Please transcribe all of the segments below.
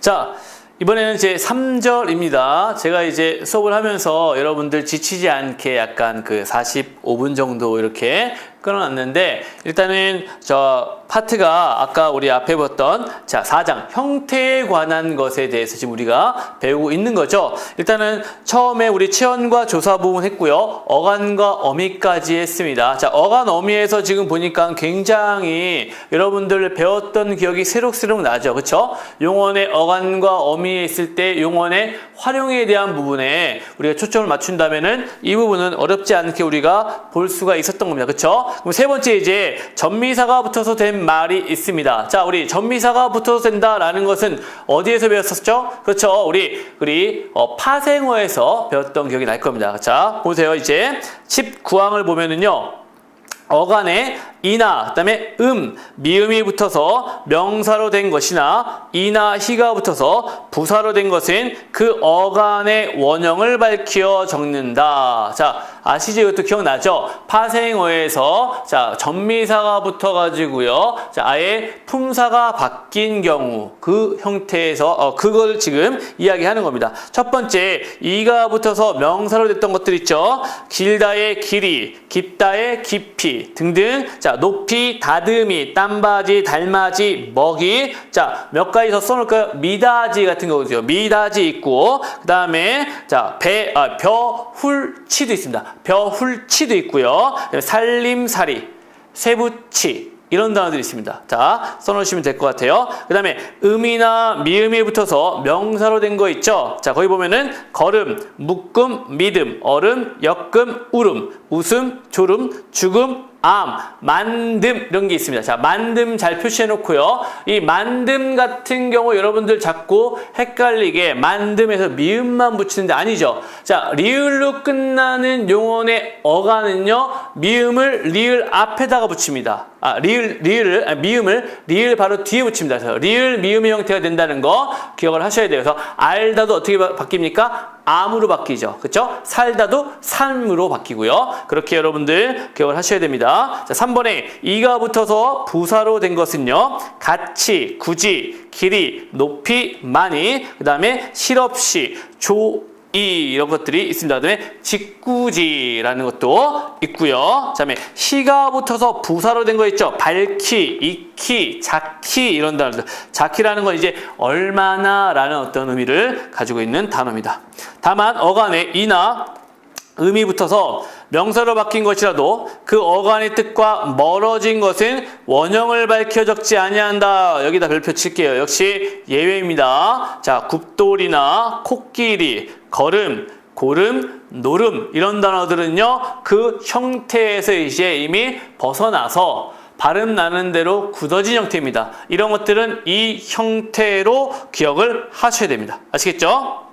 자, 이번에는 이제 3절입니다. 제가 이제 수업을 하면서 여러분들 지치지 않게 약간 그 45분 정도 이렇게 끊어놨는데, 일단은 저 파트가 아까 우리 앞에 봤던 자 4장 형태에 관한 것에 대해서 지금 우리가 배우고 있는 거죠. 일단은 처음에 우리 체언과 조사 부분 했고요. 어간과 어미까지 했습니다. 자, 어간 어미에서 지금 보니까 굉장히 여러분들 배웠던 기억이 새록새록 나죠. 그렇죠? 용언의 어간과 어미에 있을 때 용언의 활용에 대한 부분에 우리가 초점을 맞춘다면은 이 부분은 어렵지 않게 우리가 볼 수가 있었던 겁니다. 그렇죠? 그럼 세 번째 이제 전미사가 붙어서 된 말이 있습니다. 자, 우리 전미사가 붙어서 된다라는 것은 어디에서 배웠었죠? 그렇죠? 우리 파생어에서 배웠던 기억이 날 겁니다. 자, 보세요. 이제 19항을 보면은요. 어간에 이나 그다음에 미음이 붙어서 명사로 된 것이나 이나 희가 붙어서 부사로 된 것은 그 어간의 원형을 밝혀 적는다. 자, 아시죠? 이것도 기억나죠? 파생어에서 자 전미사가 붙어가지고요. 자, 아예 품사가 바뀐 경우 그 형태에서 그걸 지금 이야기하는 겁니다. 첫 번째 이가 붙어서 명사로 됐던 것들 있죠. 길다의 길이, 깊다의 깊이 등등. 자, 높이, 다듬이, 땀바지, 달맞이, 먹이. 자, 몇 가지 더 써놓을까요? 미다지 같은 거죠. 미다지 있고, 그 다음에 자 벼훌치도 있습니다. 벼훌치도 있고요. 살림살이, 쇠붙이 이런 단어들이 있습니다. 자, 써놓으시면 될 것 같아요. 그 다음에 음이나 미음이 붙어서 명사로 된 거 있죠. 자, 거기 보면은 걸음, 묶음, 믿음, 얼음, 역금, 울음, 웃음, 졸음, 죽음, 암, 만듦 이런 게 있습니다. 자, 만듦 잘 표시해 놓고요. 이 만듦 같은 경우 여러분들 자꾸 헷갈리게 만듦에서 미음만 붙이는데 아니죠. 자, 리을로 끝나는 용언의 어간은요. 미음을 리을 앞에다가 붙입니다. 미음을 리을 바로 뒤에 붙입니다. 그래서 리을 미음의 형태가 된다는 거 기억을 하셔야 돼요. 그래서 알다도 어떻게 바뀝니까? 암으로 바뀌죠. 그렇죠? 살다도 삶으로 바뀌고요. 그렇게 여러분들 기억을 하셔야 됩니다. 자, 3번에 이가 붙어서 부사로 된 것은요. 같이, 굳이, 길이, 높이, 많이, 그 다음에 실없이, 이런 것들이 있습니다. 그다음에 직구지라는 것도 있고요. 그다음에 시가 붙어서 부사로 된 거 있죠. 밝히, 익히, 작히 이런 단어들. 작히라는 건 이제 얼마나라는 어떤 의미를 가지고 있는 단어입니다. 다만 어간에 이나 음이 붙어서 명사로 바뀐 것이라도 그 어간의 뜻과 멀어진 것은 원형을 밝혀 적지 아니한다. 여기다 별표 칠게요. 역시 예외입니다. 자, 굽돌이나 코끼리, 걸음, 고름, 노름 이런 단어들은요. 그 형태에서 이제 이미 벗어나서 발음 나는 대로 굳어진 형태입니다. 이런 것들은 이 형태로 기억을 하셔야 됩니다. 아시겠죠?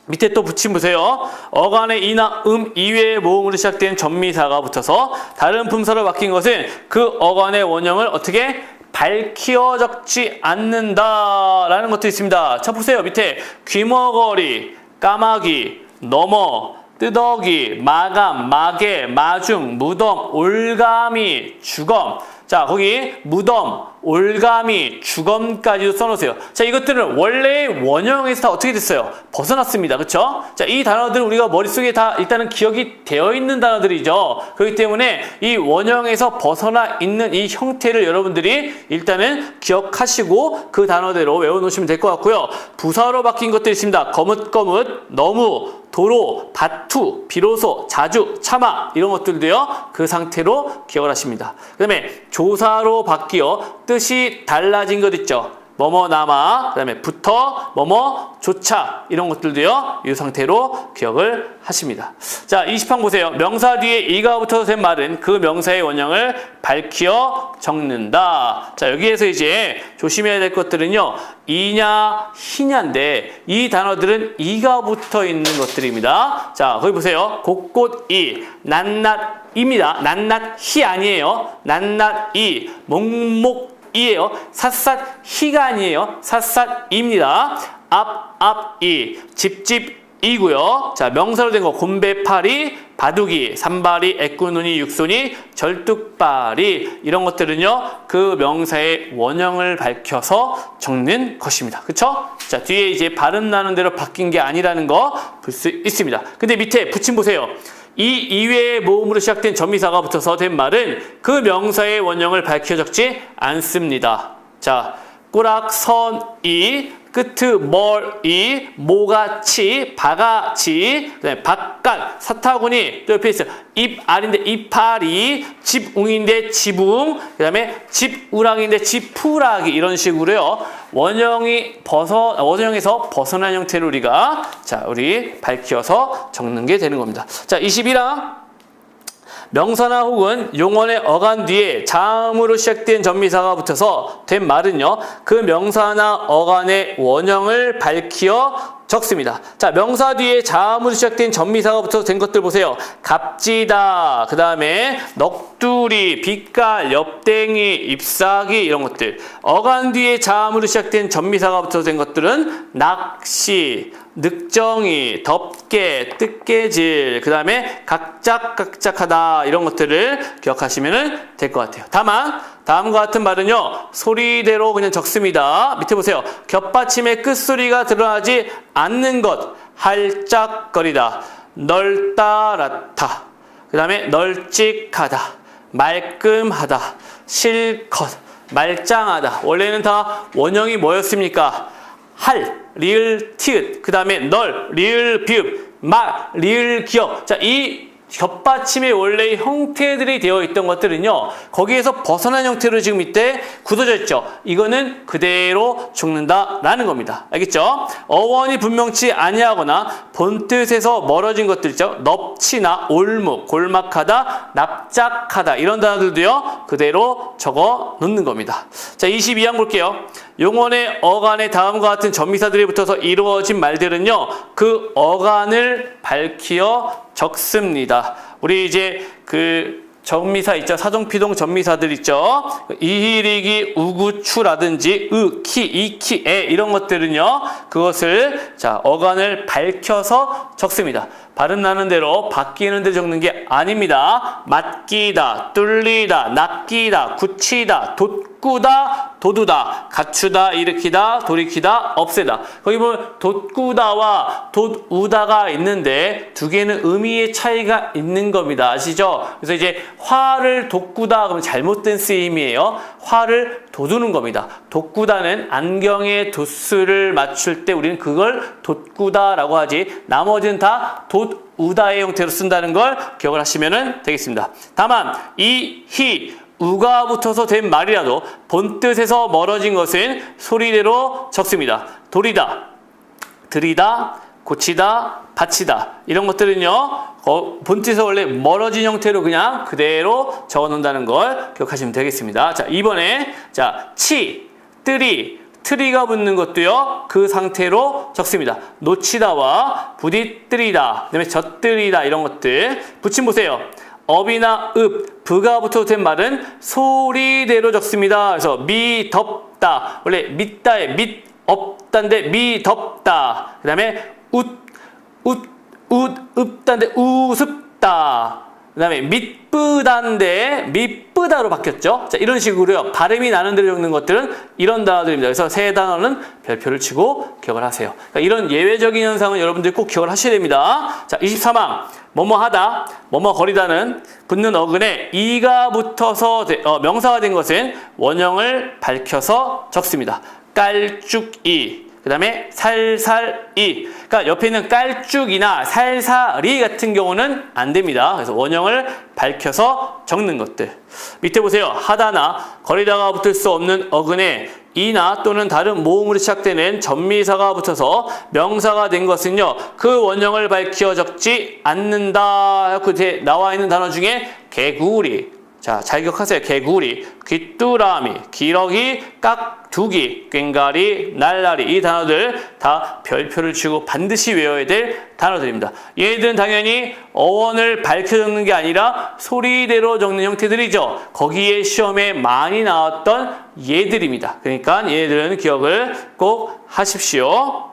밑에 또 붙임 보세요. 어간에 이나 이외의 모음으로 시작된 전미사가 붙어서 다른 품사로 바뀐 것은 그 어간의 원형을 어떻게 밝혀 적지 않는다라는 것도 있습니다. 자, 보세요. 밑에 귀머거리, 까마귀, 넘어, 뜨덕이, 마감, 마개, 마중, 무덤, 올가미, 주검. 자, 거기 무덤, 올가미, 주검까지도 써놓으세요. 자, 이것들은 원래의 원형에서 다 어떻게 됐어요? 벗어났습니다. 그렇죠? 자, 이 단어들은 우리가 머릿속에 다 일단은 기억이 되어 있는 단어들이죠. 그렇기 때문에 이 원형에서 벗어나 있는 이 형태를 여러분들이 일단은 기억하시고 그 단어대로 외워놓으시면 될 것 같고요. 부사로 바뀐 것들이 있습니다. 거뭇거뭇, 너무, 도로, 다투, 비로소, 자주, 참아 이런 것들도요. 그 상태로 기억을 하십니다. 그 다음에 조사로 바뀌어 뜻이 달라진 것 있죠. 뭐뭐 남아, 그 다음에 붙어, 뭐뭐 조차 이런 것들도요. 이 상태로 기억을 하십니다. 자, 20항 보세요. 명사 뒤에 이가 붙어서 된 말은 그 명사의 원형을 밝혀 적는다. 자, 여기에서 이제 조심해야 될 것들은요. 이냐, 희냐인데 이 단어들은 이가 붙어 있는 것들입니다. 자, 거기 보세요. 곳곳이, 낱낱입니다. 낱낱히 아니에요. 낱낱이, 목목이에요. 삿삿히가 아니에요. 삿삿입니다. 앞이, 집집 이고요. 자, 명사로 된 거 곰배파리, 바둑이, 산발이, 애꾸눈이, 육손이, 절뚝발이 이런 것들은요. 그 명사의 원형을 밝혀서 적는 것입니다. 그쵸? 자, 뒤에 이제 발음 나는 대로 바뀐 게 아니라는 거 볼 수 있습니다. 근데 밑에 붙임 보세요. 이 이외의 모음으로 시작된 전미사가 붙어서 된 말은 그 명사의 원형을 밝혀 적지 않습니다. 자, 꾸락, 선, 이, 끝, 멀이, 모가치, 바가지, 그다음에 바깥, 사타구니, 또 옆에 있어요. 입알인데 이파리, 집웅인데 지붕, 그다음에 집우락인데 지푸라기 이런 식으로요. 원형에서 벗어난 형태로 우리 밝혀서 적는 게 되는 겁니다. 자, 21항. 명사나 혹은 용언의 어간 뒤에 자음으로 시작된 전미사가 붙어서 된 말은요. 그 명사나 어간의 원형을 밝혀 적습니다. 자, 명사 뒤에 자음으로 시작된 전미사가 붙어서 된 것들 보세요. 갑지다, 그 다음에 넋두리, 빛깔, 엽댕이, 잎사귀 이런 것들. 어간 뒤에 자음으로 시작된 전미사가 붙어서 된 것들은 낚시, 늑정이, 덮개, 뜨개질, 그 다음에 각작각작하다 이런 것들을 기억하시면 될 것 같아요. 다만 다음과 같은 말은요. 소리대로 그냥 적습니다. 밑에 보세요. 겹받침의 끝소리가 드러나지 않는 것. 할짝거리다, 널따랗다, 그 다음에 널찍하다, 말끔하다, 실컷, 말짱하다. 원래는 다 원형이 뭐였습니까? 할, 리을, 티읕, 그 다음에 널, 리을, 비읍, 말, 리을, 기역. 자, 이 겹받침의 원래의 형태들이 되어 있던 것들은요. 거기에서 벗어난 형태로 지금 이때 굳어져 있죠. 이거는 그대로 죽는다라는 겁니다. 알겠죠? 어원이 분명치 아니하거나 본뜻에서 멀어진 것들 있죠. 넙치나 올묵, 골막하다, 납작하다 이런 단어들도요. 그대로 적어 놓는 겁니다. 자, 22항 볼게요. 용언의 어간에 다음과 같은 전미사들이 붙어서 이루어진 말들은요. 그 어간을 밝히어 적습니다. 우리 이제 그 전미사 있죠. 사종피동 전미사들 있죠. 이희리기, 우구추라든지 키, 이키, 에 이런 것들은요. 그것을 자 어간을 밝혀서 적습니다. 발음 나는 대로 바뀌는 데 적는 게 아닙니다. 맡기다, 뚫리다, 낚이다, 굳히다, 돋구다, 도두다, 갖추다, 일으키다, 돌이키다, 없애다. 거기 보면 돋구다와 돋우다가 있는데 두 개는 의미의 차이가 있는 겁니다. 아시죠? 그래서 이제 화를 돋구다 그러면 잘못된 쓰임이에요. 화를 돋우는 겁니다. 돋구다는 안경에 도수를 맞출 때 우리는 그걸 돋구다라고 하지 나머지는 다 돋우다의 형태로 쓴다는 걸 기억을 하시면 되겠습니다. 다만 이, 히, 우가 붙어서 된 말이라도 본뜻에서 멀어진 것은 소리대로 적습니다. 도리다, 들이다, 고치다, 받치다 이런 것들은요. 본뜻에서 원래 멀어진 형태로 그냥 그대로 적어놓는다는 걸 기억하시면 되겠습니다. 자, 이번에 자, 치, 뜨리, 트리가 붙는 것도요. 그 상태로 적습니다. 놓치다와 부딪뜨리다, 그다음에 젖뜨리다 이런 것들 붙임 보세요. 업이나 읍, 부가 붙어도 된 말은 소리대로 적습니다. 그래서 미덥다, 원래 믿다에 밑 없다인데 미덥다. 그 다음에 읍다인데 우습다. 그 다음에 밑쁘다인데 밑쁘다로 바뀌었죠. 자, 이런 식으로요. 발음이 나는 대로 적는 것들은 이런 단어들입니다. 그래서 세 단어는 별표를 치고 기억을 하세요. 그러니까 이런 예외적인 현상은 여러분들이 꼭 기억을 하셔야 됩니다. 자, 23항. 뭐뭐 하다, 뭐뭐 거리다는 붙는 어근에 이가 붙어서 명사가 된 것은 원형을 밝혀서 적습니다. 깔쭉이, 그 다음에 살살이. 그러니까 옆에 있는 깔쭉이나 살살이 같은 경우는 안 됩니다. 그래서 원형을 밝혀서 적는 것들. 밑에 보세요. 하다나 거리다가 붙을 수 없는 어근에 이나 또는 다른 모음으로 시작되는 전미사가 붙어서 명사가 된 것은요. 그 원형을 밝혀 적지 않는다. 그 뒤에 나와 있는 단어 중에 개구리. 자, 잘 기억하세요. 개구리, 귀뚜라미, 기러기, 깍두기, 꽹가리, 날라리 이 단어들 다 별표를 치고 반드시 외워야 될 단어들입니다. 얘들은 당연히 어원을 밝혀 적는 게 아니라 소리대로 적는 형태들이죠. 거기에 시험에 많이 나왔던 얘들입니다. 그러니까 얘들은 기억을 꼭 하십시오.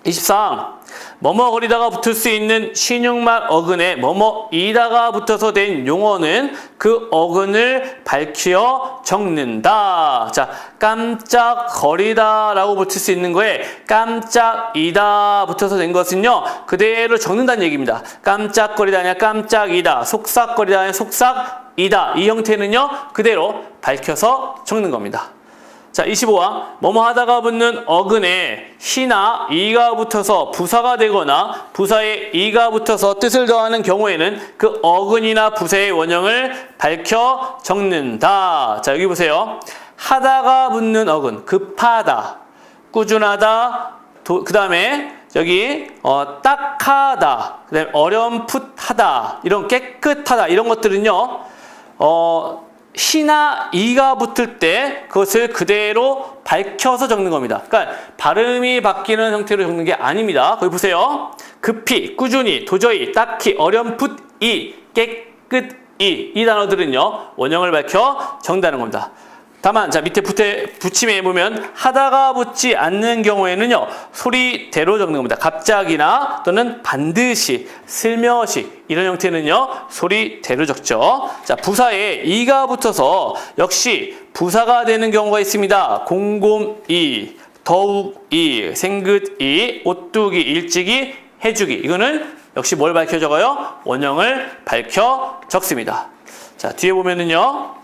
23. 뭐뭐거리다가 붙을 수 있는 신용말 어근에 뭐뭐이다가 붙어서 된 용어는 그 어근을 밝혀 적는다. 자, 깜짝거리다 라고 붙을 수 있는 거에 깜짝이다 붙어서 된 것은요, 그대로 적는다는 얘기입니다. 깜짝거리다 아니라 깜짝이다, 속삭거리다 아니라 속삭이다. 이 형태는요, 그대로 밝혀서 적는 겁니다. 자, 25화 뭐뭐 하다가 붙는 어근에 히나 이가 붙어서 부사가 되거나 부사에 이가 붙어서 뜻을 더하는 경우에는 그 어근이나 부사의 원형을 밝혀 적는다. 자, 여기 보세요. 하다가 붙는 어근, 급하다, 꾸준하다, 그 다음에 여기 딱하다, 그 다음에 어렴풋하다, 이런 깨끗하다, 이런 것들은요 시나 이가 붙을 때 그것을 그대로 밝혀서 적는 겁니다. 그러니까 발음이 바뀌는 형태로 적는 게 아닙니다. 거기 보세요. 급히, 꾸준히, 도저히, 딱히, 어렴풋이, 깨끗이, 이 단어들은요 원형을 밝혀 적는다는 겁니다. 다만 자, 밑에 붙임에 보면 하다가 붙지 않는 경우에는요 소리대로 적는 겁니다. 갑작이나 또는 반드시, 슬며시, 이런 형태는요 소리대로 적죠. 자, 부사에 이가 붙어서 역시 부사가 되는 경우가 있습니다. 곰곰이, 더욱이, 생긋이, 오뚜기, 일찍이, 해주기. 이거는 역시 뭘 밝혀 적어요? 원형을 밝혀 적습니다. 자, 뒤에 보면은요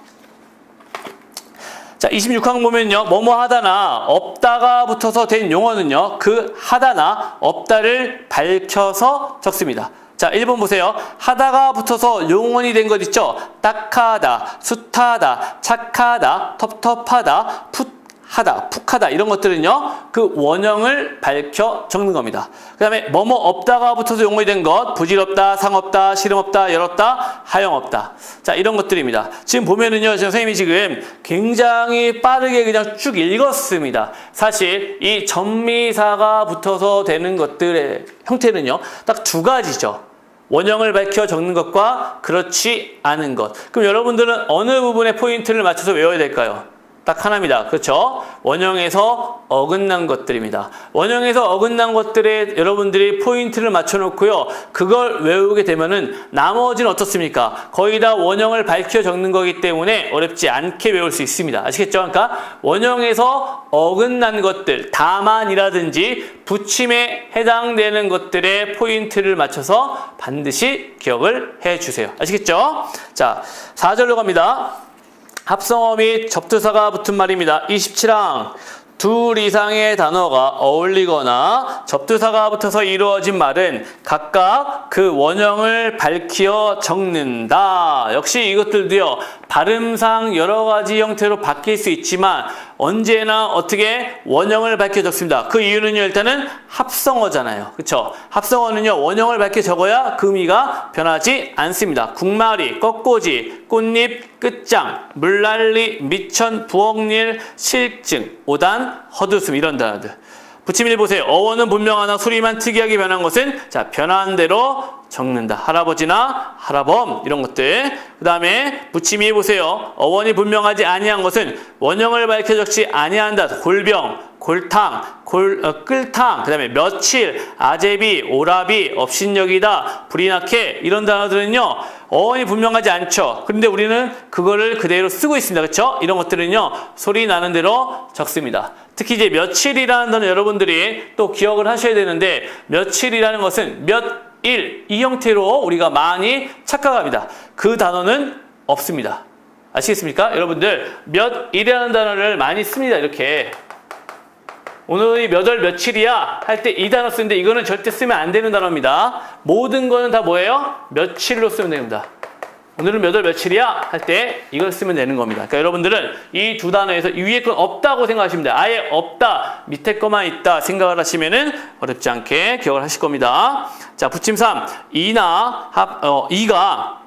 자, 26항 보면요, 뭐뭐 하다나 없다가 붙어서 된 용어는요, 그 하다나 없다를 밝혀서 적습니다. 자, 1번 보세요. 하다가 붙어서 용언이 된 것 있죠? 딱하다, 숱하다, 착하다, 텁텁하다, 풋하다, 푹하다, 이런 것들은요, 그 원형을 밝혀 적는 겁니다. 그 다음에 뭐뭐 없다가 붙어서 용언이 된 것, 부질없다, 상없다, 시름없다, 열없다, 하영없다. 자, 이런 것들입니다. 지금 보면은요, 선생님이 지금 굉장히 빠르게 그냥 쭉 읽었습니다. 사실 이 전미사가 붙어서 되는 것들의 형태는요, 딱 두 가지죠. 원형을 밝혀 적는 것과 그렇지 않은 것. 그럼 여러분들은 어느 부분에 포인트를 맞춰서 외워야 될까요? 딱 하나입니다. 그렇죠? 원형에서 어긋난 것들입니다. 원형에서 어긋난 것들에 여러분들이 포인트를 맞춰놓고요. 그걸 외우게 되면은 나머지는 어떻습니까? 거의 다 원형을 밝혀 적는 거기 때문에 어렵지 않게 외울 수 있습니다. 아시겠죠? 그러니까 원형에서 어긋난 것들, 다만이라든지 붙임에 해당되는 것들의 포인트를 맞춰서 반드시 기억을 해주세요. 아시겠죠? 자, 4절로 갑니다. 합성어 및 접두사가 붙은 말입니다. 27항 둘 이상의 단어가 어울리거나 접두사가 붙어서 이루어진 말은 각각 그 원형을 밝혀 적는다. 역시 이것들도요, 발음상 여러 가지 형태로 바뀔 수 있지만 언제나 어떻게 원형을 밝혀 적습니다. 그 이유는요, 일단은 합성어잖아요. 그렇죠? 합성어는요, 원형을 밝혀 적어야 그 의미가 변하지 않습니다. 국말이, 꺾꽂이, 꽃잎, 끝장, 물난리, 미천, 부엌일, 실증, 오단, 헛웃음, 이런 단어들. 붙임 1 보세요. 어원은 분명하나 소리만 특이하게 변한 것은 자, 변한 대로 적는다. 할아버지나 할아범, 이런 것들. 그 다음에 붙임 2 보세요. 어원이 분명하지 아니한 것은 원형을 밝혀 적지 아니한다. 골병, 골탕, 끌탕, 그 다음에 며칠, 아제비, 오라비, 업신여기다, 불이 나게, 이런 단어들은요 어원이 분명하지 않죠. 그런데 우리는 그거를 그대로 쓰고 있습니다. 그렇죠? 이런 것들은요 소리 나는 대로 적습니다. 특히 이제 며칠이라는 단어 여러분들이 또 기억을 하셔야 되는데, 며칠이라는 것은 몇 일, 이 형태로 우리가 많이 착각합니다. 그 단어는 없습니다. 아시겠습니까? 여러분들 몇 일이라는 단어를 많이 씁니다. 이렇게 오늘이 몇 월 며칠이야 할 때 이 단어 쓰는데, 이거는 절대 쓰면 안 되는 단어입니다. 모든 거는 다 뭐예요? 며칠로 쓰면 됩니다. 오늘은 몇 월 며칠이야 할 때 이걸 쓰면 되는 겁니다. 그러니까 여러분들은 이 두 단어에서 이 위에 건 없다고 생각하시면 돼요. 아예 없다, 밑에 거만 있다 생각을 하시면은 어렵지 않게 기억을 하실 겁니다. 자, 붙임 3. 이나 이가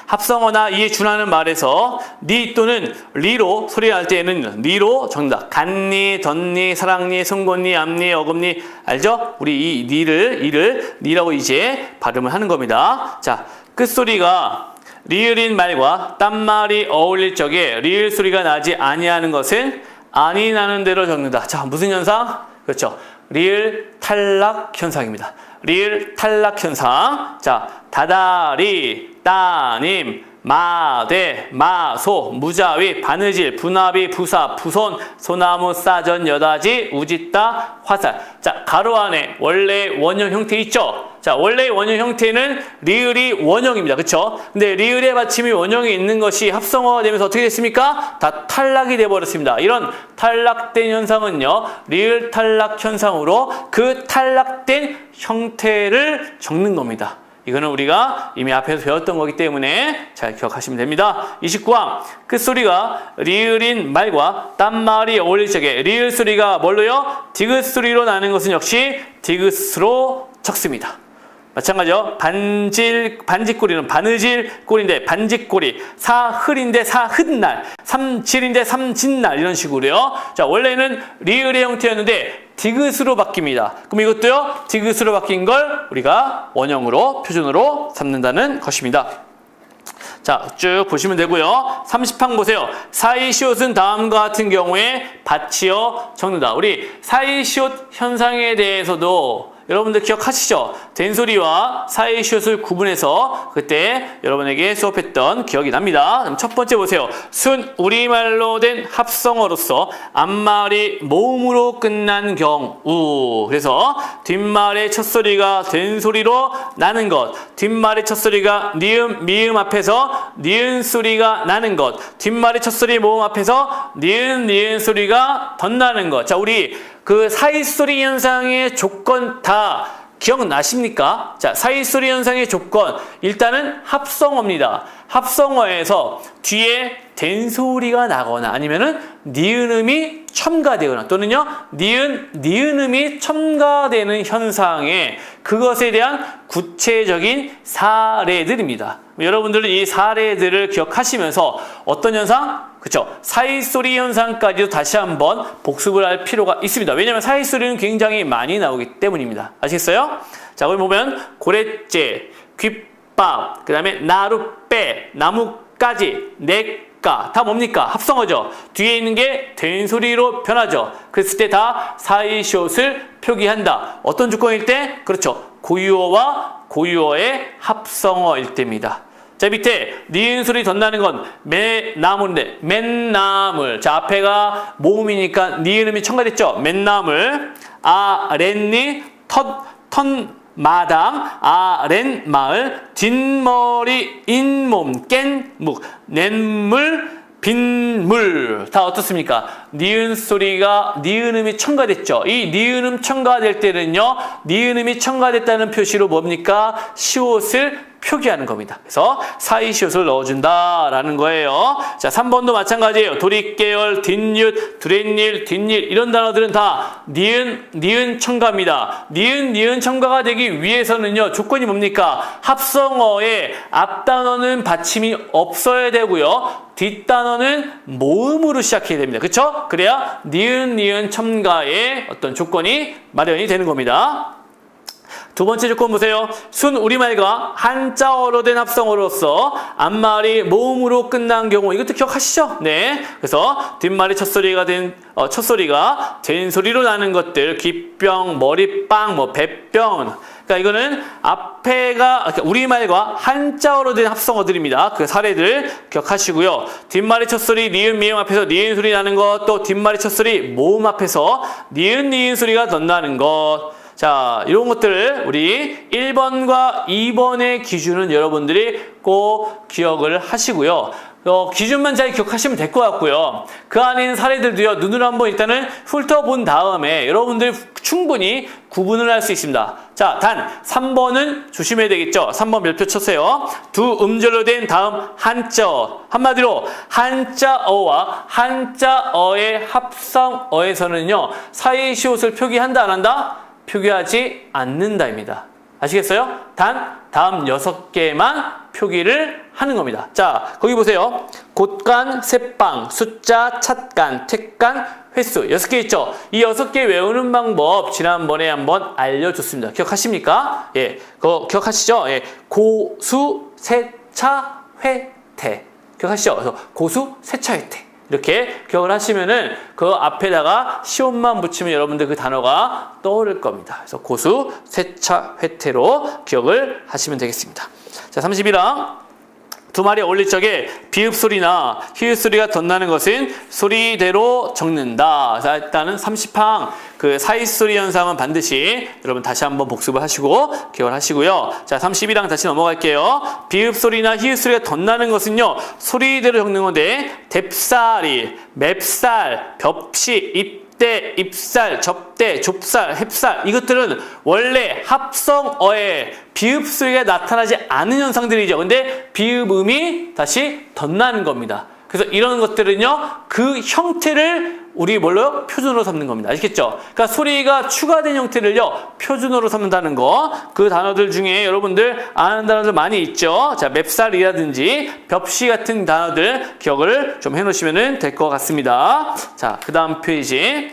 합성어나 이에 준하는 말에서 니 또는 리로 소리 날 때에는 니로 적는다. 간니, 덧니, 사랑니, 송곳니, 앞니, 어금니, 알죠? 우리 이 이를 니라고 이제 발음을 하는 겁니다. 자, 끝소리가 리을인 말과 딴말이 어울릴 적에 리을 소리가 나지 아니하는 것은 아니 나는 대로 적는다. 자, 무슨 현상? 그렇죠. 리을 탈락 현상입니다. 리을 탈락 현상. 자, 다다리, 따님, 마대, 마소, 무자위, 바느질, 분합이, 부사, 부손, 소나무, 싸전, 여다지, 우짓다, 화살. 자, 가로 안에 원래 원형 형태 있죠? 자, 원래 원형 형태는 리을이 원형입니다. 그쵸? 근데 리을의 받침이 원형에 있는 것이 합성어가 되면서 어떻게 됐습니까? 다 탈락이 돼버렸습니다. 이런 탈락된 현상은요, 리을 탈락 현상으로 그 탈락된 형태를 적는 겁니다. 이거는 우리가 이미 앞에서 배웠던 거기 때문에 잘 기억하시면 됩니다. 29항, 끝소리가 리을인 말과 딴 말이 어울릴 적에 리을 소리가 뭘로요? 디귿 소리로 나는 것은 역시 디귿으로 적습니다. 마찬가지요. 반짓꼬리는 바느질꼬리인데 반짓꼬리, 사흘인데 사흔날, 삼질인데 삼진날 이런 식으로요. 자, 원래는 리을의 형태였는데 디귿으로 바뀝니다. 그럼 이것도요, 디귿으로 바뀐 걸 우리가 원형으로, 표준으로 삼는다는 것입니다. 자, 쭉 보시면 되고요. 30항 보세요. 사이시옷은 다음과 같은 경우에 받치어 적는다. 우리 사이시옷 현상에 대해서도 여러분들 기억하시죠? 된소리와 사이시옷을 구분해서 그때 여러분에게 수업했던 기억이 납니다. 그럼 첫 번째 보세요. 순 우리말로 된 합성어로서 앞말이 모음으로 끝난 경우. 그래서 뒷말의 첫소리가 된소리로 나는 것, 뒷말의 첫소리가 니은, 미음 앞에서 니은 소리가 나는 것, 뒷말의 첫소리 모음 앞에서 니은, 니은 소리가 덧나는 것. 자, 우리 그 사이소리 현상의 조건 다 기억나십니까? 자, 사이소리 현상의 조건, 일단은 합성어입니다. 합성어에서 뒤에 된소리가 나거나 아니면은 니은음이 첨가되거나 또는요, 니은음이 첨가되는 현상에 그것에 대한 구체적인 사례들입니다. 여러분들은 이 사례들을 기억하시면서 어떤 현상? 그쵸? 사이소리 현상까지도 다시 한번 복습을 할 필요가 있습니다. 왜냐하면 사이소리는 굉장히 많이 나오기 때문입니다. 아시겠어요? 자, 그럼 보면 고래째, 귓밥, 그 다음에 나룻배, 나뭇가지, 냇가 다 뭡니까? 합성어죠. 뒤에 있는 게 된소리로 변하죠. 그랬을 때 다 사이시옷을 표기한다. 어떤 조건일 때? 그렇죠. 고유어와 고유어의 합성어일 때입니다. 자, 밑에 니은 소리 덧나는 건 맨나물인데 맨나물. 자, 앞에가 모음이니까 니은음이 첨가됐죠. 맨나물. 렌니 마당, 렌마을, 뒷머리, 잇몸, 깬묵, 냇물, 빗물. 다 어떻습니까? 니은 소리가, 니은음이 첨가됐죠. 이 니은음 첨가될 때는요, 니은음이 첨가됐다는 표시로 뭡니까? 시옷을 표기하는 겁니다. 그래서 사이시옷을 넣어준다라는 거예요. 자, 3번도 마찬가지예요. 도리깨열, 뒷윷, 두렛일, 뒷일 이런 단어들은 다 니은 첨가입니다. 니은 첨가가 되기 위해서는요, 조건이 뭡니까? 합성어의 앞단어는 받침이 없어야 되고요. 뒷단어는 모음으로 시작해야 됩니다. 그렇죠? 그래야 니은 첨가의 어떤 조건이 마련이 되는 겁니다. 두 번째 조건 보세요. 순 우리말과 한자어로 된 합성어로서 앞말이 모음으로 끝난 경우, 이것도 기억하시죠? 네. 그래서 뒷말이 첫소리가 된 소리로 나는 것들, 귓병, 머리빵, 배병. 그러니까 이거는 앞에가 우리말과 한자어로 된 합성어들입니다. 그 사례들 기억하시고요. 뒷말이 첫소리 니은 미음 앞에서 니은 소리 나는 것, 또 뒷말이 첫소리 모음 앞에서 니은 소리가 덧나는 것. 자, 이런 것들을 우리 1번과 2번의 기준은 여러분들이 꼭 기억을 하시고요. 기준만 잘 기억하시면 될 것 같고요. 그 안에 있는 사례들도요, 눈으로 한번 일단은 훑어본 다음에 여러분들이 충분히 구분을 할 수 있습니다. 자, 단 3번은 조심해야 되겠죠. 3번 몇 표 쳤어요. 두 음절로 된 다음 한자어. 한마디로 한자어와 한자어의 합성어에서는요, 사이시옷을 표기한다 안 한다? 표기하지 않는다입니다. 아시겠어요? 단 다음 6개만 표기를 하는 겁니다. 자, 거기 보세요. 곳간, 셋방, 숫자, 찻간, 택간, 횟수 6개 있죠? 이 6개 외우는 방법 지난번에 한번 알려줬습니다. 기억하십니까? 예, 그거 기억하시죠? 예, 고수, 세차, 회태. 기억하시죠? 그래서 고수, 세차, 회태. 이렇게 기억을 하시면은 그 앞에다가 시옷만 붙이면 여러분들 그 단어가 떠오를 겁니다. 그래서 고수, 세차, 회태로 기억을 하시면 되겠습니다. 자, 31항. 두 말이 어울릴 적에 비읍 소리나 히읗 소리가 덧나는 것은 소리대로 적는다. 자, 일단은 30항 그 사이 소리 현상은 반드시 여러분 다시 한번 복습을 하시고 기억을 하시고요. 자, 31항 다시 넘어갈게요. 비읍 소리나 히읗 소리가 덧나는 것은요 소리대로 적는 건데 뎁살이, 맵살, 벽시, 입대, 입살, 접대, 좁살, 햅살 이것들은 원래 합성어에 비읍 소리가 나타나지 않은 현상들이죠. 근데 비읍음이 다시 덧나는 겁니다. 그래서 이런 것들은요 그 형태를 우리 뭘로요? 표준어로 삼는 겁니다. 아시겠죠? 그러니까 소리가 추가된 형태를요 표준어로 삼는다는 거. 그 단어들 중에 여러분들 아는 단어들 많이 있죠. 자, 맵살이라든지 벽시 같은 단어들 기억을 좀 해놓으시면 될 것 같습니다. 자, 그 다음 페이지.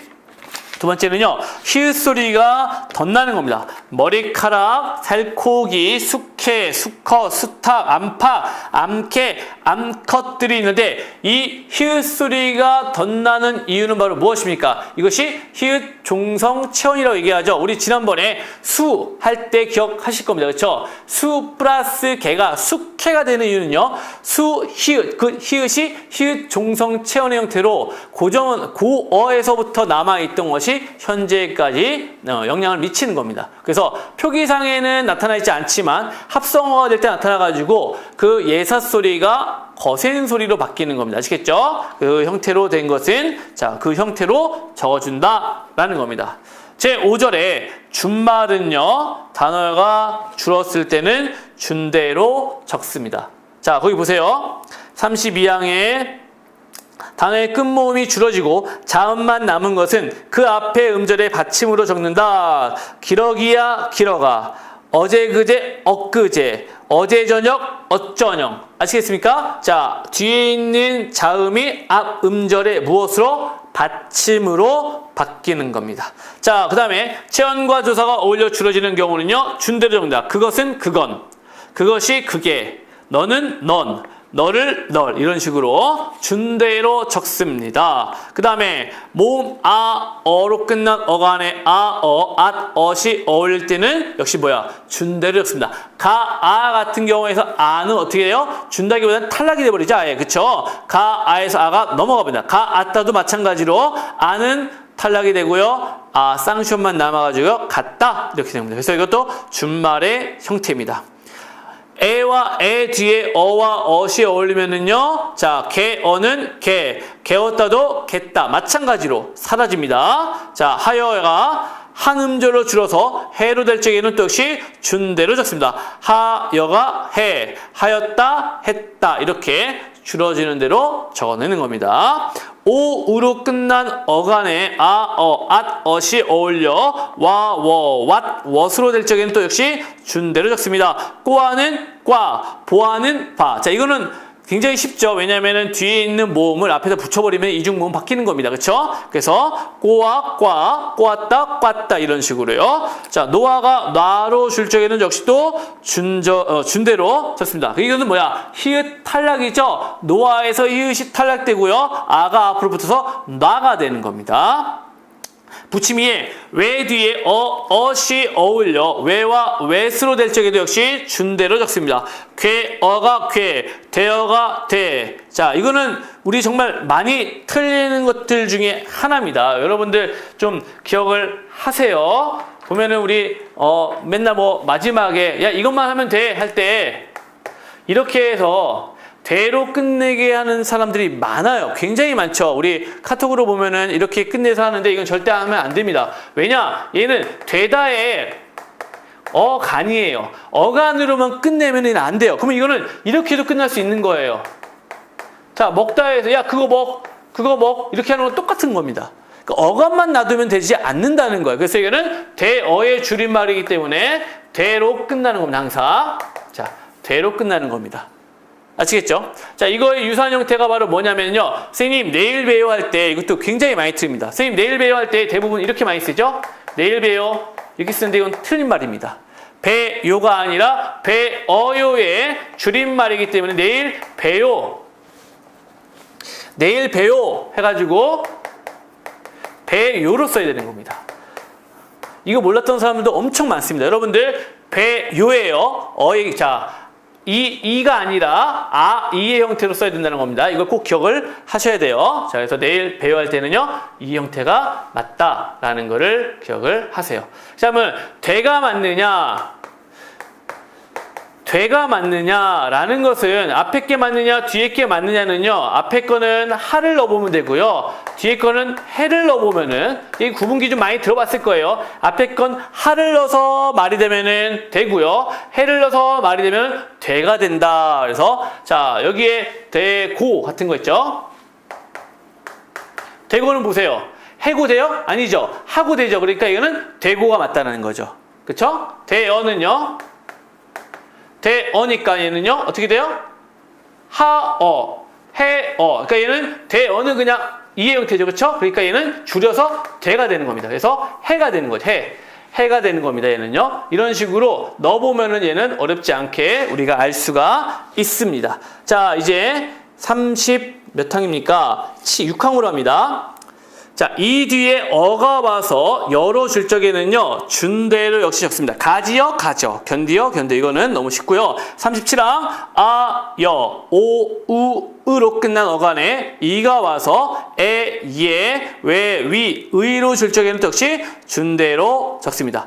두 번째는요, 히읗 소리가 덧나는 겁니다. 머리카락, 살코기, 숙회, 수컷, 수탉, 암탉, 암캐, 암컷들이 있는데 이 히읗 소리가 덧나는 이유는 바로 무엇입니까? 이것이 히읗 종성 체언이라고 얘기하죠. 우리 지난번에 수 할 때 기억하실 겁니다. 그렇죠? 수 플러스 개가 숙회가 되는 이유는요. 수, 히읗, 그 히읗이 히읗 종성 체언의 형태로 고정은 고어에서부터 남아있던 것이 현재까지 영향을 미치는 겁니다. 그래서 표기상에는 나타나 있지 않지만 합성어가 될 때 나타나가지고 그 예사 소리가 거센 소리로 바뀌는 겁니다. 아시겠죠? 그 형태로 된 것은 자, 그 형태로 적어준다라는 겁니다. 제5절에 준말은요 단어가 줄었을 때는 준대로 적습니다. 자, 거기 보세요. 32항에 단어의 끝모음이 줄어지고 자음만 남은 것은 그 앞에 음절의 받침으로 적는다. 기러기야 기러가, 어제 그제 엊그제, 어제 저녁 어쩌녁. 아시겠습니까? 자, 뒤에 있는 자음이 앞 음절의 무엇으로? 받침으로 바뀌는 겁니다. 자, 그 다음에 체언과 조사가 어울려 줄어지는 경우는요 준대로 적는다. 그것은 그건, 그것이 그게, 너는 넌, 너를 널 이런 식으로 준대로 적습니다. 그 다음에 모음 아, 어로 끝난 어간에 아, 어, 앗, 어시 어울릴 때는 역시 뭐야? 준대로 적습니다. 가, 아 같은 경우에서 아는 어떻게 해요? 준다기보다는 탈락이 돼버리죠. 아예. 그쵸? 가, 아에서 아가 넘어갑니다. 가, 아따도 마찬가지로 아는 탈락이 되고요. 아, 쌍시옷만 남아가지고 같다 이렇게 됩니다. 그래서 이것도 준말의 형태입니다. 에와 에 뒤에 어와 어시 어울리면은요, 자, 개어는 개, 개었다도 겠다 마찬가지로 사라집니다. 자, 하여가 한 음절로 줄어서 해로 될 적에는 또 역시 준대로 적습니다. 하여가 해, 하였다, 했다 이렇게 줄어지는 대로 적어내는 겁니다. 오으로 끝난 어간에 아, 어, 앗, 어시 어울려 와, 워, 왓, 워스로 될 적에는 또 역시 준대로 적습니다. 꼬아는 꽈, 보아는 바. 자, 이거는 굉장히 쉽죠. 왜냐하면 뒤에 있는 모음을 앞에다 붙여버리면 이중 모음 바뀌는 겁니다. 그렇죠? 그래서 꼬아, 꽈, 꼬았다, 꽈다 이런 식으로요. 자, 노아가 놔로 줄 적에는 역시 또 준대로 썼습니다. 이거는 뭐야? 히읗 탈락이죠. 노아에서 히읗이 탈락되고요. 아가 앞으로 붙어서 놔가 되는 겁니다. 붙임이에 왜 뒤에 어시 어울려 왜와 웨스로 될 적에도 역시 준대로 적습니다. 괴어가 괴, 대어가 대. 자, 이거는 우리 정말 많이 틀리는 것들 중에 하나입니다. 여러분들 좀 기억을 하세요. 보면은 우리 맨날 뭐 마지막에 야 이것만 하면 돼 할 때 이렇게 해서 대로 끝내게 하는 사람들이 많아요. 굉장히 많죠. 우리 카톡으로 보면은 이렇게 끝내서 하는데 이건 절대 하면 안 됩니다. 왜냐? 얘는 되다의 어간이에요. 어간으로만 끝내면 안 돼요. 그러면 이거는 이렇게도 끝날 수 있는 거예요. 자, 먹다 해서 야 그거 먹 이렇게 하는 건 똑같은 겁니다. 그러니까 어간만 놔두면 되지 않는다는 거예요. 그래서 이거는 대어의 줄임말이기 때문에 대로 끝나는 겁니다. 항상. 자, 대로 끝나는 겁니다. 아시겠죠? 자, 이거의 유사한 형태가 바로 뭐냐면요. 선생님, 내일 봬요 할 때 이것도 굉장히 많이 씁니다. 선생님, 내일 봬요 할 때 대부분 이렇게 많이 쓰죠? 내일 봬요. 이렇게 쓰는데 이건 틀린 말입니다. 배요가 아니라 배어요의 줄임말이기 때문에 내일 봬요. 내일 봬요 해가지고 봬요로 써야 되는 겁니다. 이거 몰랐던 사람들도 엄청 많습니다. 여러분들 봬요예요. 자, 이가 아니라 이의 형태로 써야 된다는 겁니다. 이걸 꼭 기억을 하셔야 돼요. 자, 그래서 내일 봬요 할 때는요, 이 형태가 맞다라는 거를 기억을 하세요. 자, 그러면 돼가 맞느냐? 돼가 맞느냐라는 것은 앞에 게 맞느냐 뒤에 게 맞느냐는요, 앞에 거는 하를 넣어보면 되고요, 뒤에 거는 해를 넣어보면은, 이 구분기 좀 많이 들어봤을 거예요. 앞에 건 하를 넣어서 말이 되면은 되고요, 해를 넣어서 말이 되면 돼가 된다. 그래서 자, 여기에 되고 같은 거 있죠. 되고는 보세요. 해고 돼요? 아니죠. 하고 되죠. 그러니까 이거는 되고가 맞다는 거죠. 그쵸? 대어는요, 대어니까 얘는요, 어떻게 돼요? 하어, 해어. 그러니까 얘는 대어는 그냥 이의 형태죠. 그렇죠? 그러니까 얘는 줄여서 대가 되는 겁니다. 그래서 해가 되는 거죠. 해가 되는 겁니다. 얘는요. 이런 식으로 넣어보면은 얘는 어렵지 않게 우리가 알 수가 있습니다. 자, 이제 30 몇 항입니까? 6항으로 합니다. 자, 이 뒤에 어가 와서 열어줄 적에는요, 준대로 역시 적습니다. 가지요, 가죠. 견디요, 견뎌. 이거는 너무 쉽고요. 37항, 여, 으로 끝난 어간에 이가 와서 예, 위, 의로 줄 적에는 역시 준대로 적습니다.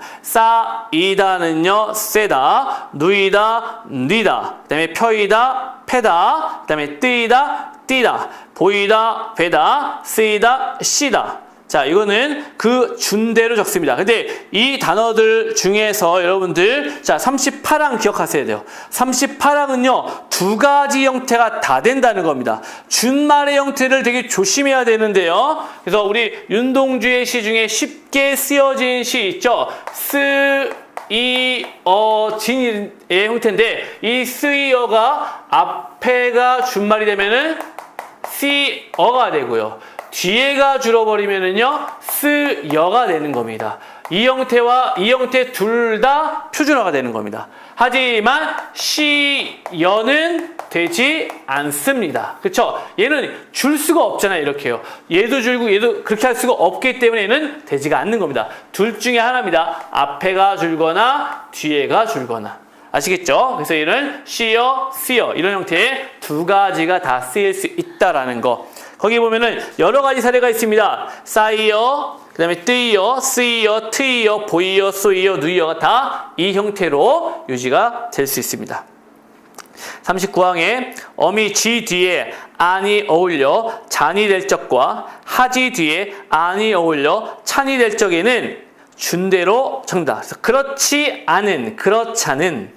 이다는요, 세다, 누이다, 뉘다, 그 다음에 펴이다, 패다, 그 다음에 뜨이다, 띠다, 보이다, 배다, 쓰이다, 시다. 자, 이거는 그 준대로 적습니다. 근데 이 단어들 중에서 여러분들, 자, 38항 기억하셔야 돼요. 38항은요, 두 가지 형태가 다 된다는 겁니다. 준말의 형태를 되게 조심해야 되는데요. 그래서 우리 윤동주의 시 중에 쉽게 쓰여진 시 있죠? 진의 형태인데, 이 쓰이어가 앞에가 준말이 되면은 시어가 되고요, 뒤에가 줄어버리면은요, 쓰여가 되는 겁니다. 이 형태와 이 형태 둘 다 표준어가 되는 겁니다. 하지만 시여는 되지 않습니다. 그쵸? 얘는 줄 수가 없잖아요. 이렇게요. 얘도 줄고 얘도 그렇게 할 수가 없기 때문에 얘는 되지가 않는 겁니다. 둘 중에 하나입니다. 앞에가 줄거나 뒤에가 줄거나. 아시겠죠? 그래서 얘는 시여, 쓰여 이런 형태의 두 가지가 다 쓰일 수 있다라는 거. 거기 보면은 여러 가지 사례가 있습니다. 싸이여, 그 다음에 뜨이여, 쓰이여, 트이여, 보이여, 쏘이여, 누이여가 다 이 형태로 유지가 될 수 있습니다. 39항에 어미 지 뒤에 안이 어울려 잔이 될 적과 하지 뒤에 안이 어울려 찬이 될 적에는 준대로 적는다. 그래서 그렇지 않은, 그렇잖은,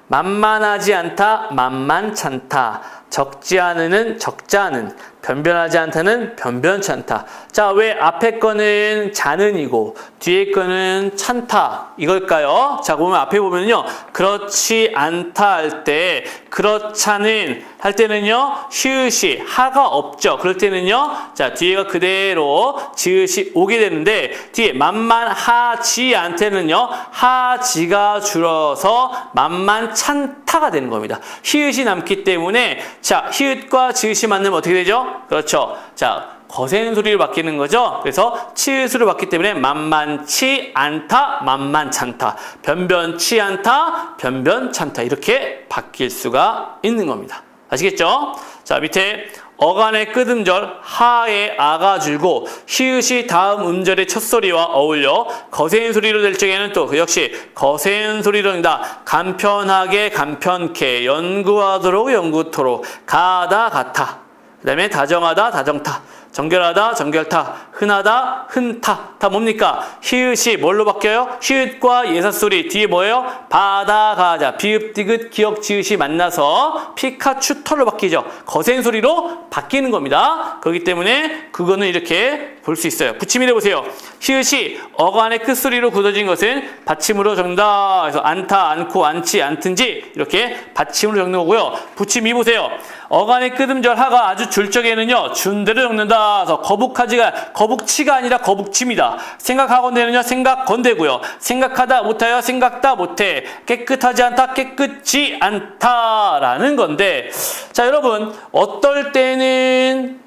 만만하지 않다, 만만찮다, 적지 않으는, 적지 않은, 변변하지 않다는 변변치 않다. 자, 왜 앞에 거는 자는이고 뒤에 거는 찬다 이걸까요? 자, 보면 앞에 보면요, 그렇지 않다 할 때, 그렇잖은 할 때는요, 히읗이 하가 없죠. 그럴 때는요, 자, 뒤에가 그대로 지읒이 오게 되는데, 뒤에 만만하지 않다는요, 하지가 줄어서 만만찮다가 되는 겁니다. 히읗이 남기 때문에, 자, 히읗과 지읒이 만나면 어떻게 되죠? 그렇죠. 자, 거센 소리로 바뀌는 거죠. 그래서 치읓으로 바뀌기 때문에 만만치 않다, 만만찮다, 변변치 않다, 변변찮다 이렇게 바뀔 수가 있는 겁니다. 아시겠죠? 자, 밑에 어간의 끝음절 하에 아가 줄고 히읗이 다음 음절의 첫 소리와 어울려 거센 소리로 될 적에는 또 그 역시 거센 소리로 된다. 간편하게, 간편케, 연구하도록, 연구토록, 가다, 같아. 그 다음에 다정하다, 다정타, 정결하다, 정결타, 흔하다, 흔타. 다 뭡니까? 히읗이 뭘로 바뀌어요? 히읗과 예사소리 뒤에 뭐예요? 바다, 가자, 비읍, 디귿, 기역, 지읒이 만나서 피카츄 털로 바뀌죠. 거센 소리로 바뀌는 겁니다. 그렇기 때문에 그거는 이렇게 볼 수 있어요. 붙임을 해보세요. 히읗이 어간의 끝소리로 굳어진 것은 받침으로 적는다. 그래서 않다, 않고, 않지, 않든지 이렇게 받침으로 적는 거고요. 붙임 2 보세요. 어간의 끝음절 하가 아주 줄 적에는요, 준대로 적는다. 그래서 거북치가 아니라 거북침이다. 생각하건대는요, 생각건대고요. 생각하다 못하여 생각다 못해. 깨끗하지 않다, 깨끗지 않다라는 건데, 자, 여러분, 어떨 때는